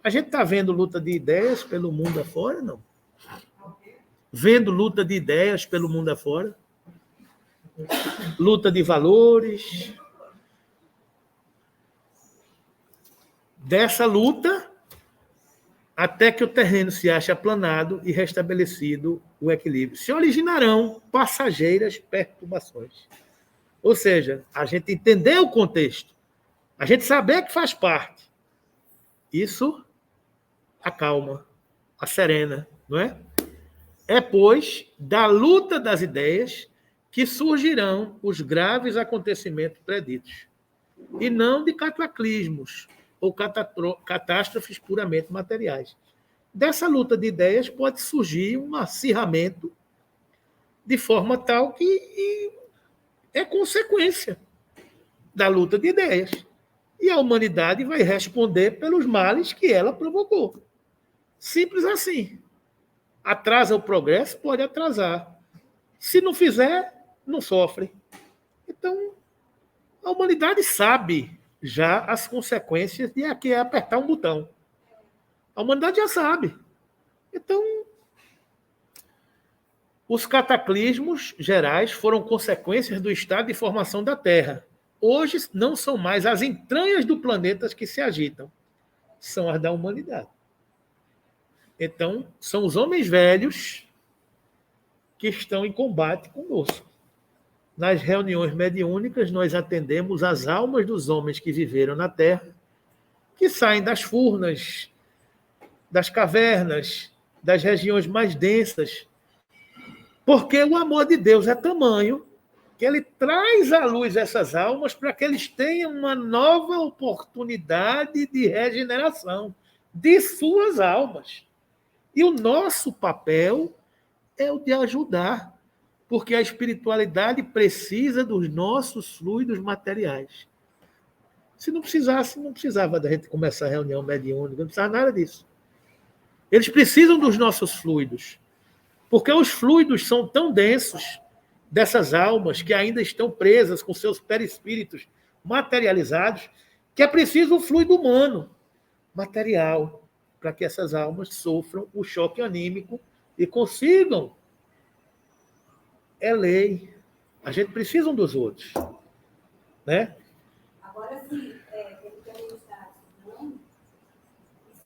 A gente está vendo luta de ideias pelo mundo afora, não? Vendo luta de ideias pelo mundo afora? Luta de valores. Dessa luta, até que o terreno se ache aplanado e restabelecido o equilíbrio. Se originarão passageiras perturbações. Ou seja, a gente entender o contexto, a gente saber que faz parte. Isso acalma, aserena, não é? É, pois, da luta das ideias que surgirão os graves acontecimentos preditos, e não de cataclismos ou catástrofes puramente materiais. Dessa luta de ideias pode surgir um acirramento de forma tal que é consequência da luta de ideias. E a humanidade vai responder pelos males que ela provocou. Simples assim. Atrasa o progresso? Pode atrasar. Se não fizer, não sofre. Então, a humanidade sabe já as consequências de aqui apertar um botão. A humanidade já sabe. Então, os cataclismos gerais foram consequências do estado de formação da Terra. Hoje não são mais as entranhas do planeta que se agitam, são as da humanidade. Então, são os homens velhos que estão em combate conosco. Nas reuniões mediúnicas, nós atendemos as almas dos homens que viveram na Terra, que saem das furnas, das cavernas, das regiões mais densas, porque o amor de Deus é tamanho que ele traz à luz essas almas para que eles tenham uma nova oportunidade de regeneração de suas almas. E o nosso papel é o de ajudar, porque a espiritualidade precisa dos nossos fluidos materiais. Se não precisasse, não precisava da gente começar a reunião mediúnica, não precisava nada disso. Eles precisam dos nossos fluidos, porque os fluidos são tão densos dessas almas que ainda estão presas com seus perispíritos materializados, que é preciso o fluido humano, material, para que essas almas sofram o choque anímico e consigam. É lei. A gente precisa um dos outros. Né? Agora, assim, pelo que a gente está estudando,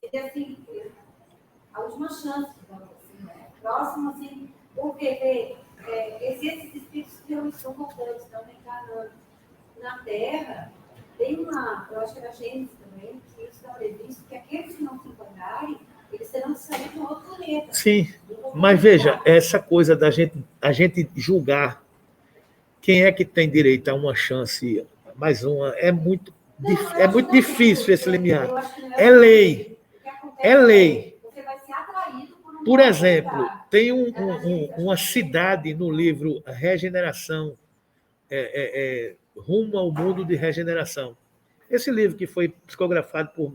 seria assim, a última chance, digamos assim, né? Próximo, assim, porque esses espíritos que não estão voltando, estão reencarnando na Terra, tem uma, eu acho que era a Gênesis também, que está previsto que aqueles que não se encontrarem, eles terão que sair de um outro planeta. Sim, mas veja, essa coisa da gente julgar quem é que tem direito a uma chance, mais uma, é muito difícil esse limiar. É lei. É lei. Você vai ser atraído por Por exemplo, tem uma cidade no livro Regeneração, Rumo ao Mundo de Regeneração. Esse livro que foi psicografado por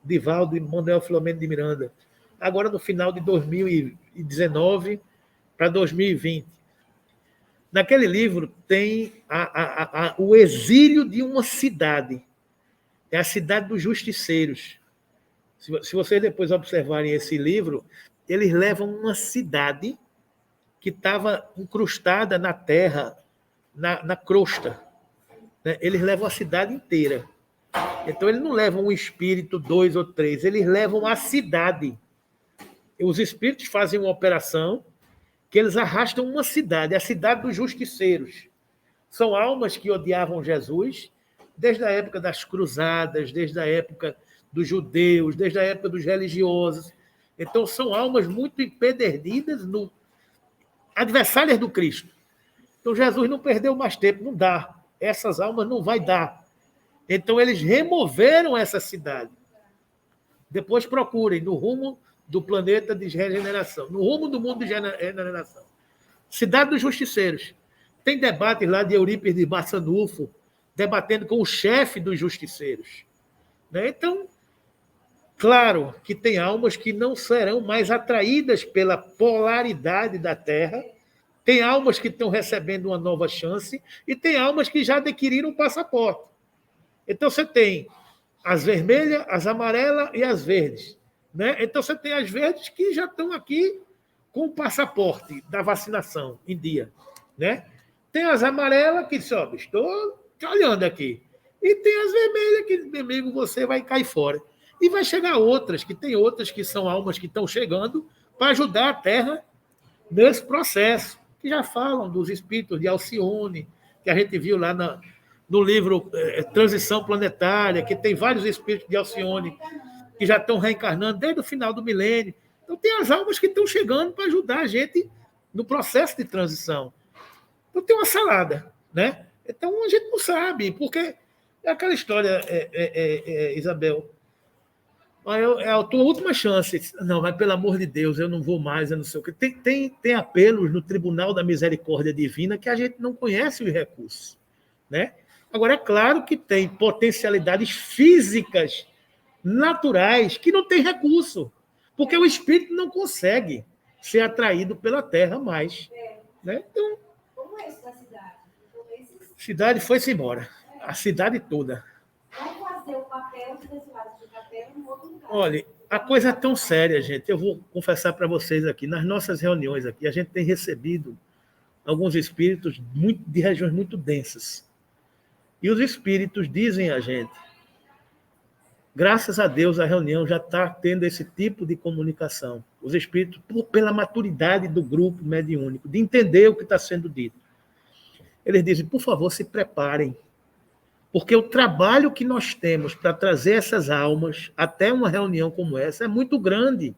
Divaldo e Manuel Filomeno de Miranda, agora no final de 2019 para 2020. Naquele livro tem o exílio de uma cidade. É a cidade dos justiceiros. Se vocês depois observarem esse livro, eles levam uma cidade que estava incrustada na terra, na crosta. Né? Eles levam a cidade inteira. Então, eles não levam um espírito, 2 ou 3, eles levam a cidade. Os espíritos fazem uma operação que eles arrastam uma cidade, a cidade dos justiceiros. São almas que odiavam Jesus desde a época das cruzadas, desde a época dos judeus, desde a época dos religiosos. Então, são almas muito empedernidas, adversárias do Cristo. Então, Jesus não perdeu mais tempo, não dá. Essas almas não vai dar. Então, eles removeram essa cidade. Depois procurem no rumo do planeta de regeneração, no rumo do mundo de regeneração. Cidade dos Justiceiros. Tem debates lá de Eurípides de Barçanufo, debatendo com o chefe dos justiceiros. Né? Então, claro que tem almas que não serão mais atraídas pela polaridade da Terra, tem almas que estão recebendo uma nova chance e tem almas que já adquiriram um passaporte. Então, você tem as vermelhas, as amarelas e as verdes. Né? Então, você tem as verdes que já estão aqui com o passaporte da vacinação em dia. Né? Tem as amarelas que dizem, estou te olhando aqui. E tem as vermelhas que, meu amigo, você vai cair fora. E vai chegar outras, que são almas que estão chegando para ajudar a Terra nesse processo, que já falam dos espíritos de Alcione, que a gente viu lá no livro Transição Planetária, que tem vários espíritos de Alcione que já estão reencarnando desde o final do milênio. Então, tem as almas que estão chegando para ajudar a gente no processo de transição. Então, tem uma salada, né? Então, a gente não sabe, porque é aquela história, Isabel, é a tua última chance. Não, mas pelo amor de Deus, eu não vou mais, eu não sei o quê. Tem apelos no Tribunal da Misericórdia Divina que a gente não conhece os recursos, né? Agora, é claro que tem potencialidades físicas, naturais, que não tem recurso, porque o espírito não consegue ser atraído pela Terra mais. Né? Então, como é isso da cidade? Então, a cidade foi-se embora. A cidade toda. vão fazer o papel desse lado de papel em outro lugar. Olha, a coisa é tão séria, gente. Eu vou confessar para vocês aqui, nas nossas reuniões aqui, a gente tem recebido alguns espíritos de regiões muito densas. E os espíritos dizem a gente, graças a Deus, a reunião já está tendo esse tipo de comunicação. Os espíritos, pela maturidade do grupo mediúnico, de entender o que está sendo dito. Eles dizem, por favor, se preparem, porque o trabalho que nós temos para trazer essas almas até uma reunião como essa é muito grande.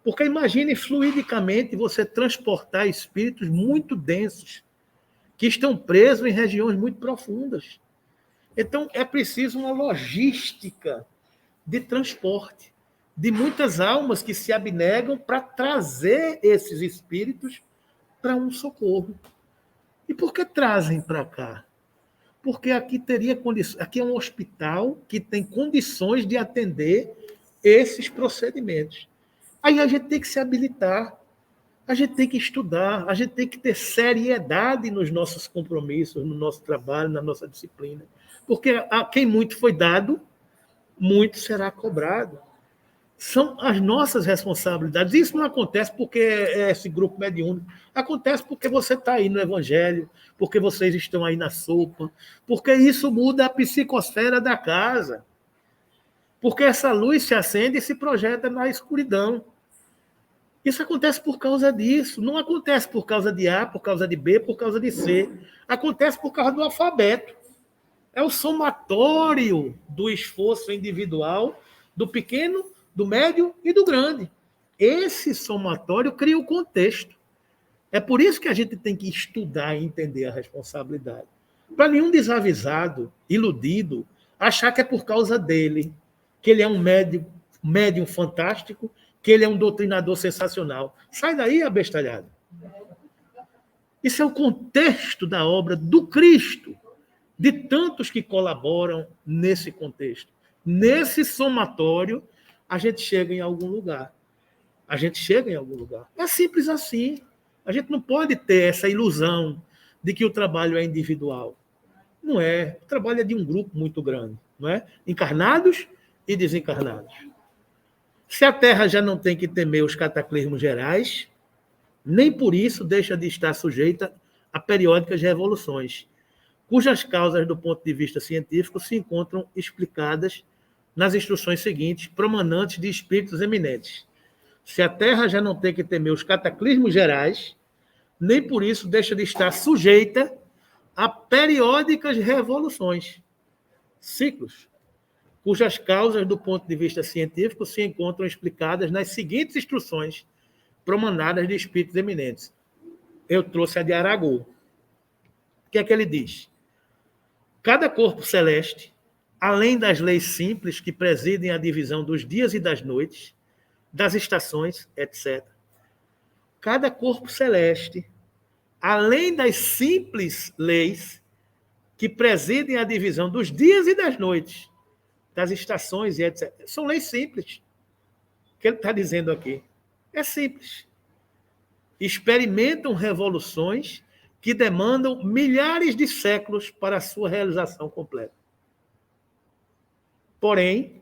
Porque imagine fluidicamente você transportar espíritos muito densos, que estão presos em regiões muito profundas. Então, é preciso uma logística de transporte, de muitas almas que se abnegam para trazer esses espíritos para um socorro. E por que trazem para cá? Porque aqui teria condições, aqui é um hospital que tem condições de atender esses procedimentos. Aí a gente tem que se habilitar, a gente tem que estudar, a gente tem que ter seriedade nos nossos compromissos, no nosso trabalho, na nossa disciplina. Porque a quem muito foi dado, muito será cobrado. São as nossas responsabilidades. Isso não acontece porque é esse grupo mediúnico. Acontece porque você está aí no Evangelho, porque vocês estão aí na sopa, porque isso muda a psicosfera da casa. Porque essa luz se acende e se projeta na escuridão. Isso acontece por causa disso. Não acontece por causa de A, por causa de B, por causa de C. Acontece por causa do alfabeto. É o somatório do esforço individual, do pequeno, do médio e do grande. Esse somatório cria o contexto. É por isso que a gente tem que estudar e entender a responsabilidade. Para nenhum desavisado, iludido, achar que é por causa dele, que ele é um médium fantástico, que ele é um doutrinador sensacional. Sai daí, abestalhado. Isso é o contexto da obra do Cristo, de tantos que colaboram nesse contexto. Nesse somatório, a gente chega em algum lugar. A gente chega em algum lugar. É simples assim. A gente não pode ter essa ilusão de que o trabalho é individual. Não é. O trabalho é de um grupo muito grande, não é? Encarnados e desencarnados. Se a Terra já não tem que temer os cataclismos gerais, nem por isso deixa de estar sujeita a periódicas revoluções, cujas causas, do ponto de vista científico, se encontram explicadas nas instruções seguintes, promanantes de espíritos eminentes. Se a Terra já não tem que temer os cataclismos gerais, nem por isso deixa de estar sujeita a periódicas revoluções, ciclos, cujas causas, do ponto de vista científico, se encontram explicadas nas seguintes instruções promanadas de espíritos eminentes. Eu trouxe a de Aragô. O que é que ele diz? Cada corpo celeste, além das leis simples que presidem a divisão dos dias e das noites, das estações, etc. Cada corpo celeste, além das simples leis que presidem a divisão dos dias e das noites, das estações e etc. São leis simples. O que ele está dizendo aqui? É simples. Experimentam revoluções que demandam milhares de séculos para a sua realização completa. Porém,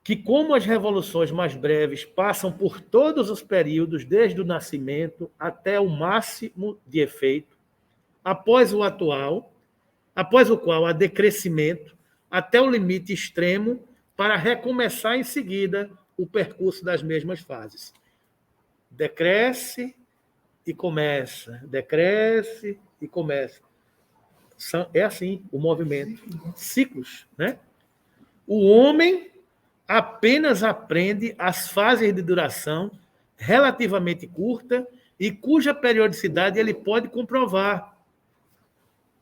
que como as revoluções mais breves passam por todos os períodos, desde o nascimento até o máximo de efeito, após o qual há decrescimento até o limite extremo, para recomeçar em seguida o percurso das mesmas fases. Decresce e começa, decresce e começa. É assim o movimento. Ciclos, né? O homem apenas aprende as fases de duração relativamente curta e cuja periodicidade ele pode comprovar.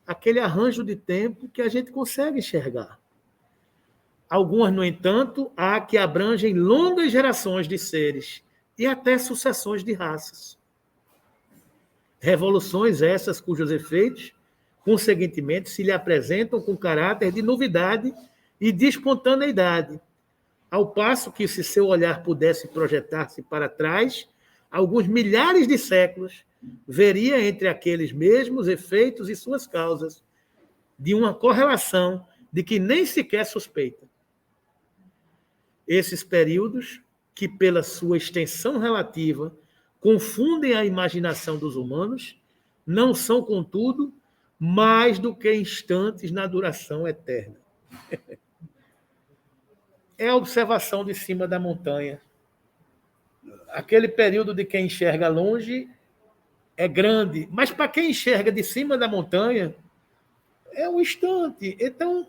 Aquele arranjo de tempo que a gente consegue enxergar. Algumas, no entanto, há que abrangem longas gerações de seres e até sucessões de raças. Revoluções essas cujos efeitos, conseguintemente, se lhe apresentam com caráter de novidade e de espontaneidade, ao passo que, se seu olhar pudesse projetar-se para trás, alguns milhares de séculos, veria entre aqueles mesmos efeitos e suas causas de uma correlação de que nem sequer suspeita. Esses períodos, que pela sua extensão relativa confundem a imaginação dos humanos, não são, contudo, mais do que instantes na duração eterna. É a observação de cima da montanha. Aquele período de quem enxerga longe é grande, mas para quem enxerga de cima da montanha, é um instante. Então,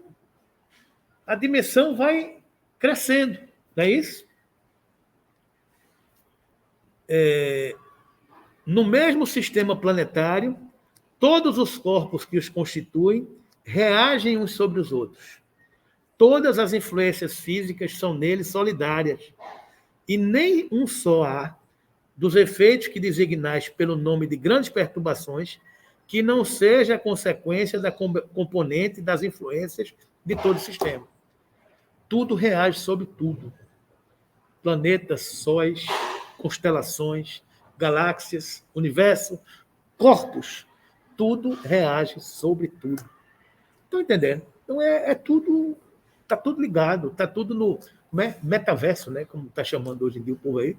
a dimensão vai crescendo, não é isso? No mesmo sistema planetário, todos os corpos que os constituem reagem uns sobre os outros. Todas as influências físicas são neles solidárias, e nem um só há dos efeitos que designais pelo nome de grandes perturbações que não seja a consequência da componente das influências de todo o sistema. Tudo reage sobre tudo. Planetas, sóis, constelações, galáxias, universo, corpos, tudo reage sobre tudo. Estão entendendo? Então é tudo, está tudo ligado, está tudo no metaverso, né? Como está chamando hoje em dia o povo aí.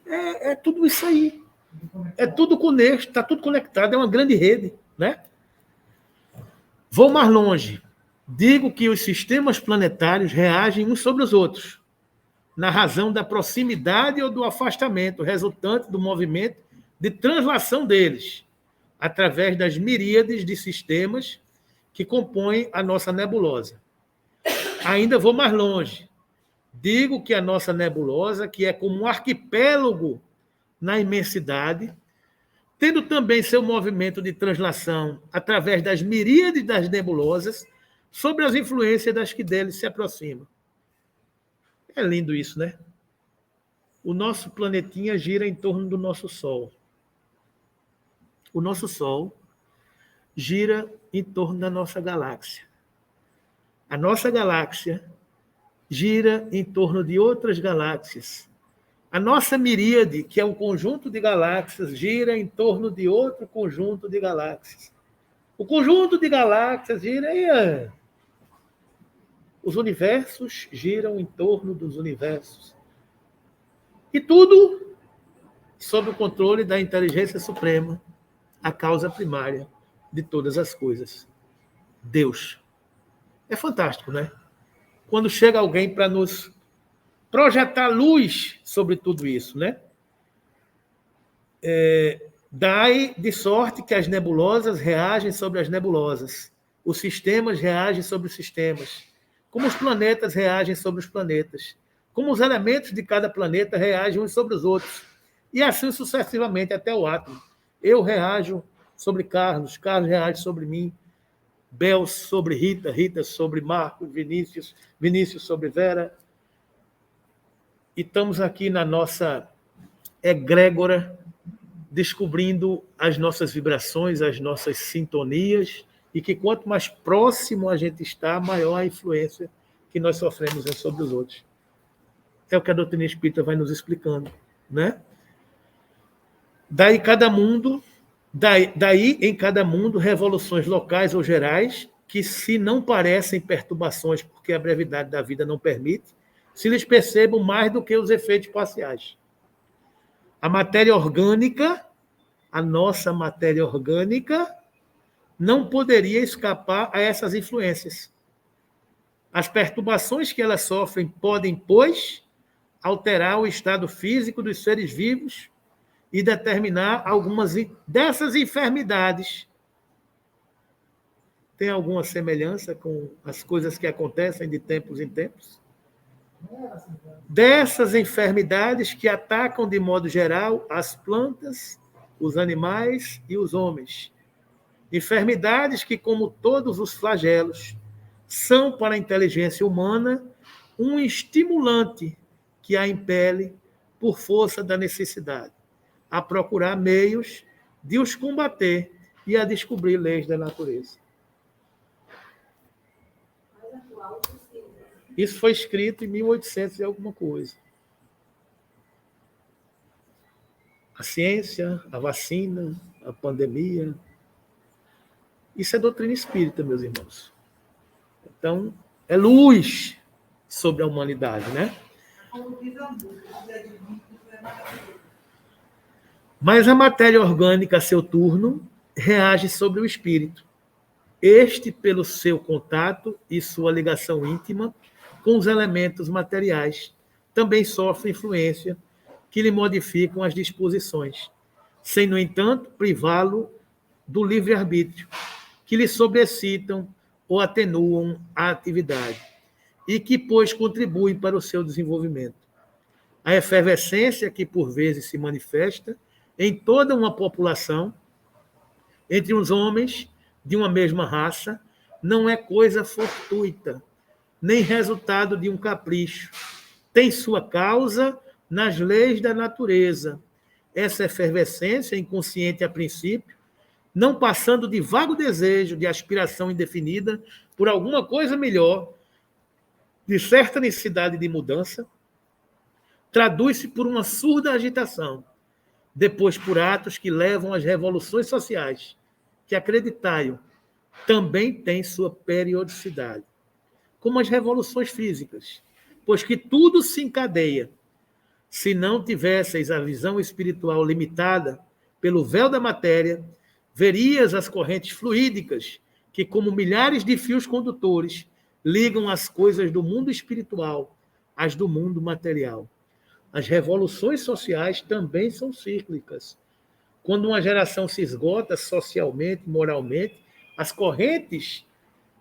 É tudo isso aí. É tudo conectado, está tudo conectado, é uma grande rede, né? Vou mais longe. Digo que os sistemas planetários reagem uns sobre os outros, na razão da proximidade ou do afastamento resultante do movimento de translação deles, através das miríades de sistemas que compõem a nossa nebulosa. Ainda vou mais longe. Digo que a nossa nebulosa, que é como um arquipélago na imensidade, tendo também seu movimento de translação através das miríades das nebulosas, sobre as influências das que deles se aproximam. É lindo isso, né? O nosso planetinha gira em torno do nosso Sol. O nosso Sol gira em torno da nossa galáxia. A nossa galáxia gira em torno de outras galáxias. A nossa miríade, que é um conjunto de galáxias, gira em torno de outro conjunto de galáxias. O conjunto de galáxias gira e os universos giram em torno dos universos. E tudo sob o controle da inteligência suprema, a causa primária de todas as coisas. Deus. É fantástico, né? Quando chega alguém para nos projetar luz sobre tudo isso, né? Dai de sorte que as nebulosas reagem sobre as nebulosas, os sistemas reagem sobre os sistemas, como os planetas reagem sobre os planetas, como os elementos de cada planeta reagem uns sobre os outros, e assim sucessivamente até o átomo. Eu reajo sobre Carlos, Carlos reage sobre mim, Bel sobre Rita, Rita sobre Marcos, Vinícius, Vinícius sobre Vera. E estamos aqui na nossa egrégora, descobrindo as nossas vibrações, as nossas sintonias, e que quanto mais próximo a gente está, maior a influência que nós sofremos sobre os outros. É o que a doutrina espírita vai nos explicando, né? Daí em cada mundo, revoluções locais ou gerais, que se não parecem perturbações, porque a brevidade da vida não permite, se lhes percebam mais do que os efeitos parciais. A matéria orgânica, a nossa matéria orgânica, não poderia escapar a essas influências. As perturbações que elas sofrem podem, pois, alterar o estado físico dos seres vivos e determinar algumas dessas enfermidades. Tem alguma semelhança com as coisas que acontecem de tempos em tempos? Dessas enfermidades que atacam, de modo geral, as plantas, os animais e os homens. Enfermidades que, como todos os flagelos, são para a inteligência humana um estimulante que a impele, por força da necessidade, a procurar meios de os combater e a descobrir leis da natureza. Isso foi escrito em 1800 e alguma coisa. A ciência, a vacina, a pandemia. Isso é doutrina espírita, meus irmãos. Então, é luz sobre a humanidade, né? Mas a matéria orgânica, a seu turno, reage sobre o espírito. Este, pelo seu contato e sua ligação íntima com os elementos materiais, também sofre influência que lhe modificam as disposições, sem, no entanto, privá-lo do livre-arbítrio, que lhe sobrexcitam ou atenuam a atividade, e que, pois, contribuem para o seu desenvolvimento. A efervescência que, por vezes, se manifesta em toda uma população, entre os homens de uma mesma raça, não é coisa fortuita, nem resultado de um capricho. Tem sua causa nas leis da natureza. Essa efervescência, inconsciente a princípio, não passando de vago desejo, de aspiração indefinida por alguma coisa melhor, de certa necessidade de mudança, traduz-se por uma surda agitação, depois por atos que levam às revoluções sociais, que, acreditai-o, também têm sua periodicidade, como as revoluções físicas, pois que tudo se encadeia. Se não tivesseis a visão espiritual limitada pelo véu da matéria, verias as correntes fluídicas que, como milhares de fios condutores, ligam as coisas do mundo espiritual as do mundo material. As revoluções sociais também são cíclicas. Quando uma geração se esgota socialmente, moralmente, as correntes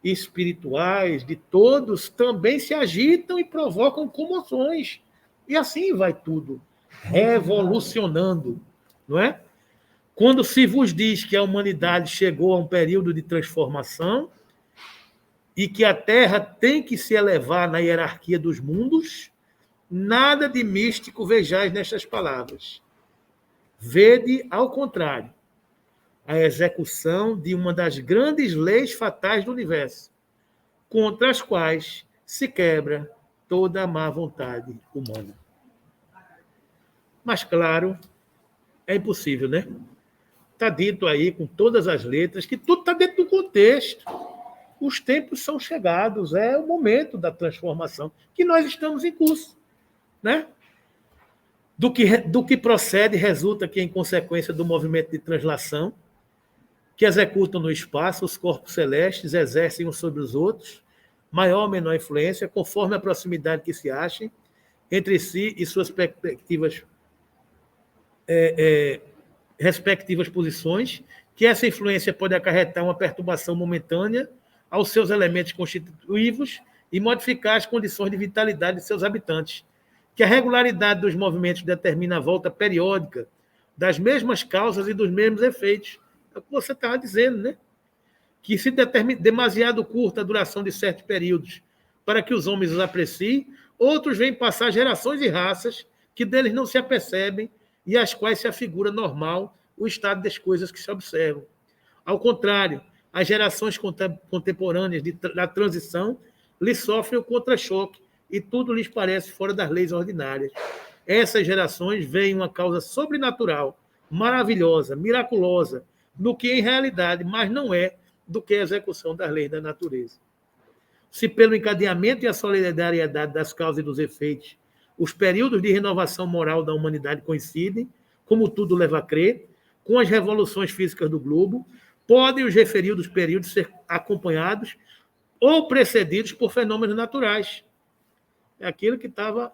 espirituais de todos também se agitam e provocam comoções. E assim vai tudo, revolucionando, não é? Quando se vos diz que a humanidade chegou a um período de transformação e que a Terra tem que se elevar na hierarquia dos mundos, nada de místico vejais nestas palavras. Vede, ao contrário, a execução de uma das grandes leis fatais do universo, contra as quais se quebra toda a má vontade humana. Mas, claro, é impossível, né? Está dito aí, com todas as letras, que tudo está dentro do contexto. Os tempos são chegados, é o momento da transformação, que nós estamos em curso, né? Do que procede, resulta que, em consequência do movimento de translação, que executam no espaço, os corpos celestes exercem uns sobre os outros, maior ou menor influência, conforme a proximidade que se achem entre si e suas respectivas posições, que essa influência pode acarretar uma perturbação momentânea aos seus elementos constitutivos e modificar as condições de vitalidade de seus habitantes, que a regularidade dos movimentos determina a volta periódica das mesmas causas e dos mesmos efeitos. É o que você estava dizendo, né? Que se determina demasiado curta a duração de certos períodos para que os homens os apreciem, outros vêm passar gerações e raças que deles não se apercebem e às quais se afigura normal o estado das coisas que se observam. Ao contrário, as gerações contemporâneas da transição lhes sofrem o contra-choque e tudo lhes parece fora das leis ordinárias. Essas gerações veem uma causa sobrenatural, maravilhosa, miraculosa, no que em realidade mais não é do que a execução das leis da natureza. Se pelo encadeamento e a solidariedade das causas e dos efeitos, os períodos de renovação moral da humanidade coincidem, como tudo leva a crer, com as revoluções físicas do globo, podem os referidos períodos ser acompanhados ou precedidos por fenômenos naturais. É aquilo que estava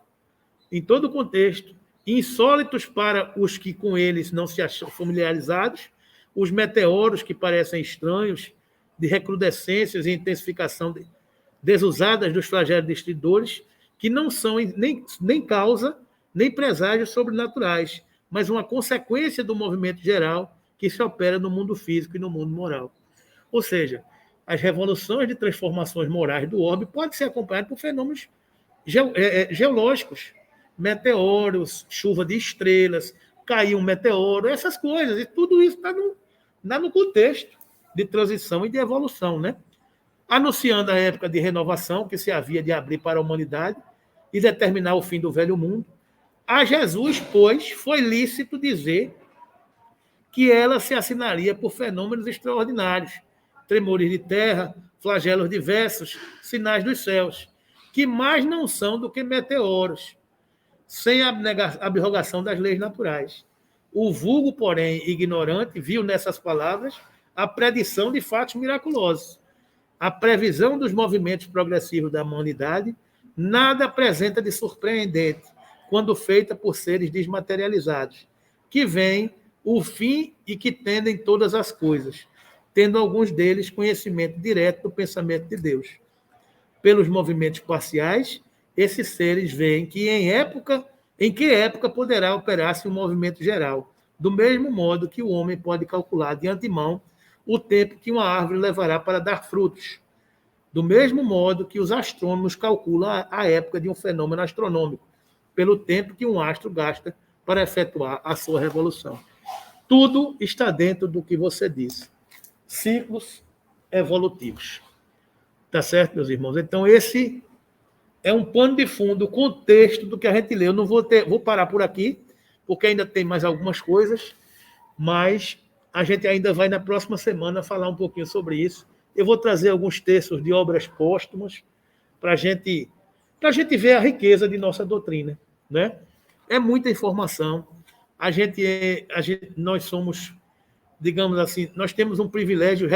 em todo o contexto. Insólitos para os que com eles não se acham familiarizados, os meteoros que parecem estranhos, de recrudescências e intensificação desusadas dos flagelos destruidores, que não são nem causa, nem preságios sobrenaturais, mas uma consequência do movimento geral que se opera no mundo físico e no mundo moral. Ou seja, as revoluções de transformações morais do orbe podem ser acompanhadas por fenômenos geológicos, meteoros, chuva de estrelas, cair um meteoro, essas coisas, e tudo isso está no contexto de transição e de evolução, né? Anunciando a época de renovação que se havia de abrir para a humanidade e determinar o fim do velho mundo, a Jesus, pois, foi lícito dizer que ela se assinaria por fenômenos extraordinários, tremores de terra, flagelos diversos, sinais dos céus, que mais não são do que meteoros, sem a abrogação das leis naturais. O vulgo, porém, ignorante, viu nessas palavras a predição de fatos miraculosos. A previsão dos movimentos progressivos da humanidade nada apresenta de surpreendente quando feita por seres desmaterializados, que veem o fim e que tendem todas as coisas, tendo alguns deles conhecimento direto do pensamento de Deus. Pelos movimentos parciais, esses seres veem que em que época poderá operar-se um movimento geral, do mesmo modo que o homem pode calcular de antemão o tempo que uma árvore levará para dar frutos, do mesmo modo que os astrônomos calculam a época de um fenômeno astronômico, pelo tempo que um astro gasta para efetuar a sua revolução. Tudo está dentro do que você disse. Ciclos evolutivos. Tá certo, meus irmãos? Então, esse é um pano de fundo, o contexto do que a gente lê. Eu não vou parar por aqui, porque ainda tem mais algumas coisas, mas a gente ainda vai, na próxima semana, falar um pouquinho sobre isso. Eu vou trazer alguns textos de obras póstumas para a gente ver a riqueza de nossa doutrina, né? É muita informação. Nós somos, digamos assim, nós temos um privilégio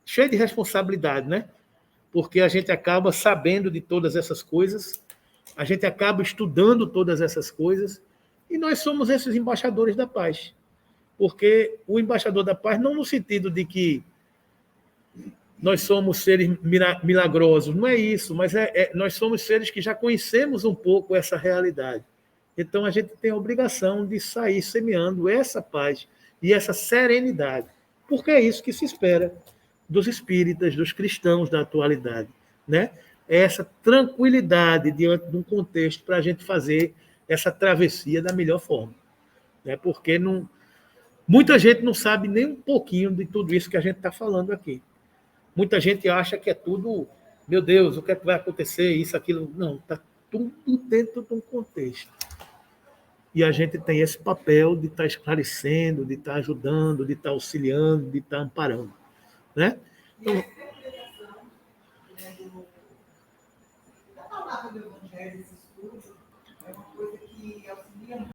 cheio de responsabilidade, né? Porque a gente acaba sabendo de todas essas coisas. a gente acaba estudando todas essas coisas e nós somos esses embaixadores da paz. Porque o embaixador da paz, não no sentido de que nós somos seres milagrosos, não é isso, mas nós somos seres que já conhecemos um pouco essa realidade. Então, a gente tem a obrigação de sair semeando essa paz e essa serenidade, porque é isso que se espera dos espíritas, dos cristãos da atualidade, né? É essa tranquilidade diante de um contexto para a gente fazer essa travessia da melhor forma, né? Porque muita gente não sabe nem um pouquinho de tudo isso que a gente está falando aqui. Muita gente acha que é tudo, meu Deus, o que é que vai acontecer, isso, aquilo. Não, está tudo dentro de um contexto. E a gente tem esse papel de estar esclarecendo, de estar ajudando, de estar auxiliando, de estar amparando, né? E a interpretação, né, da palavra do Evangelho, esse estudo, é uma coisa que auxilia muito.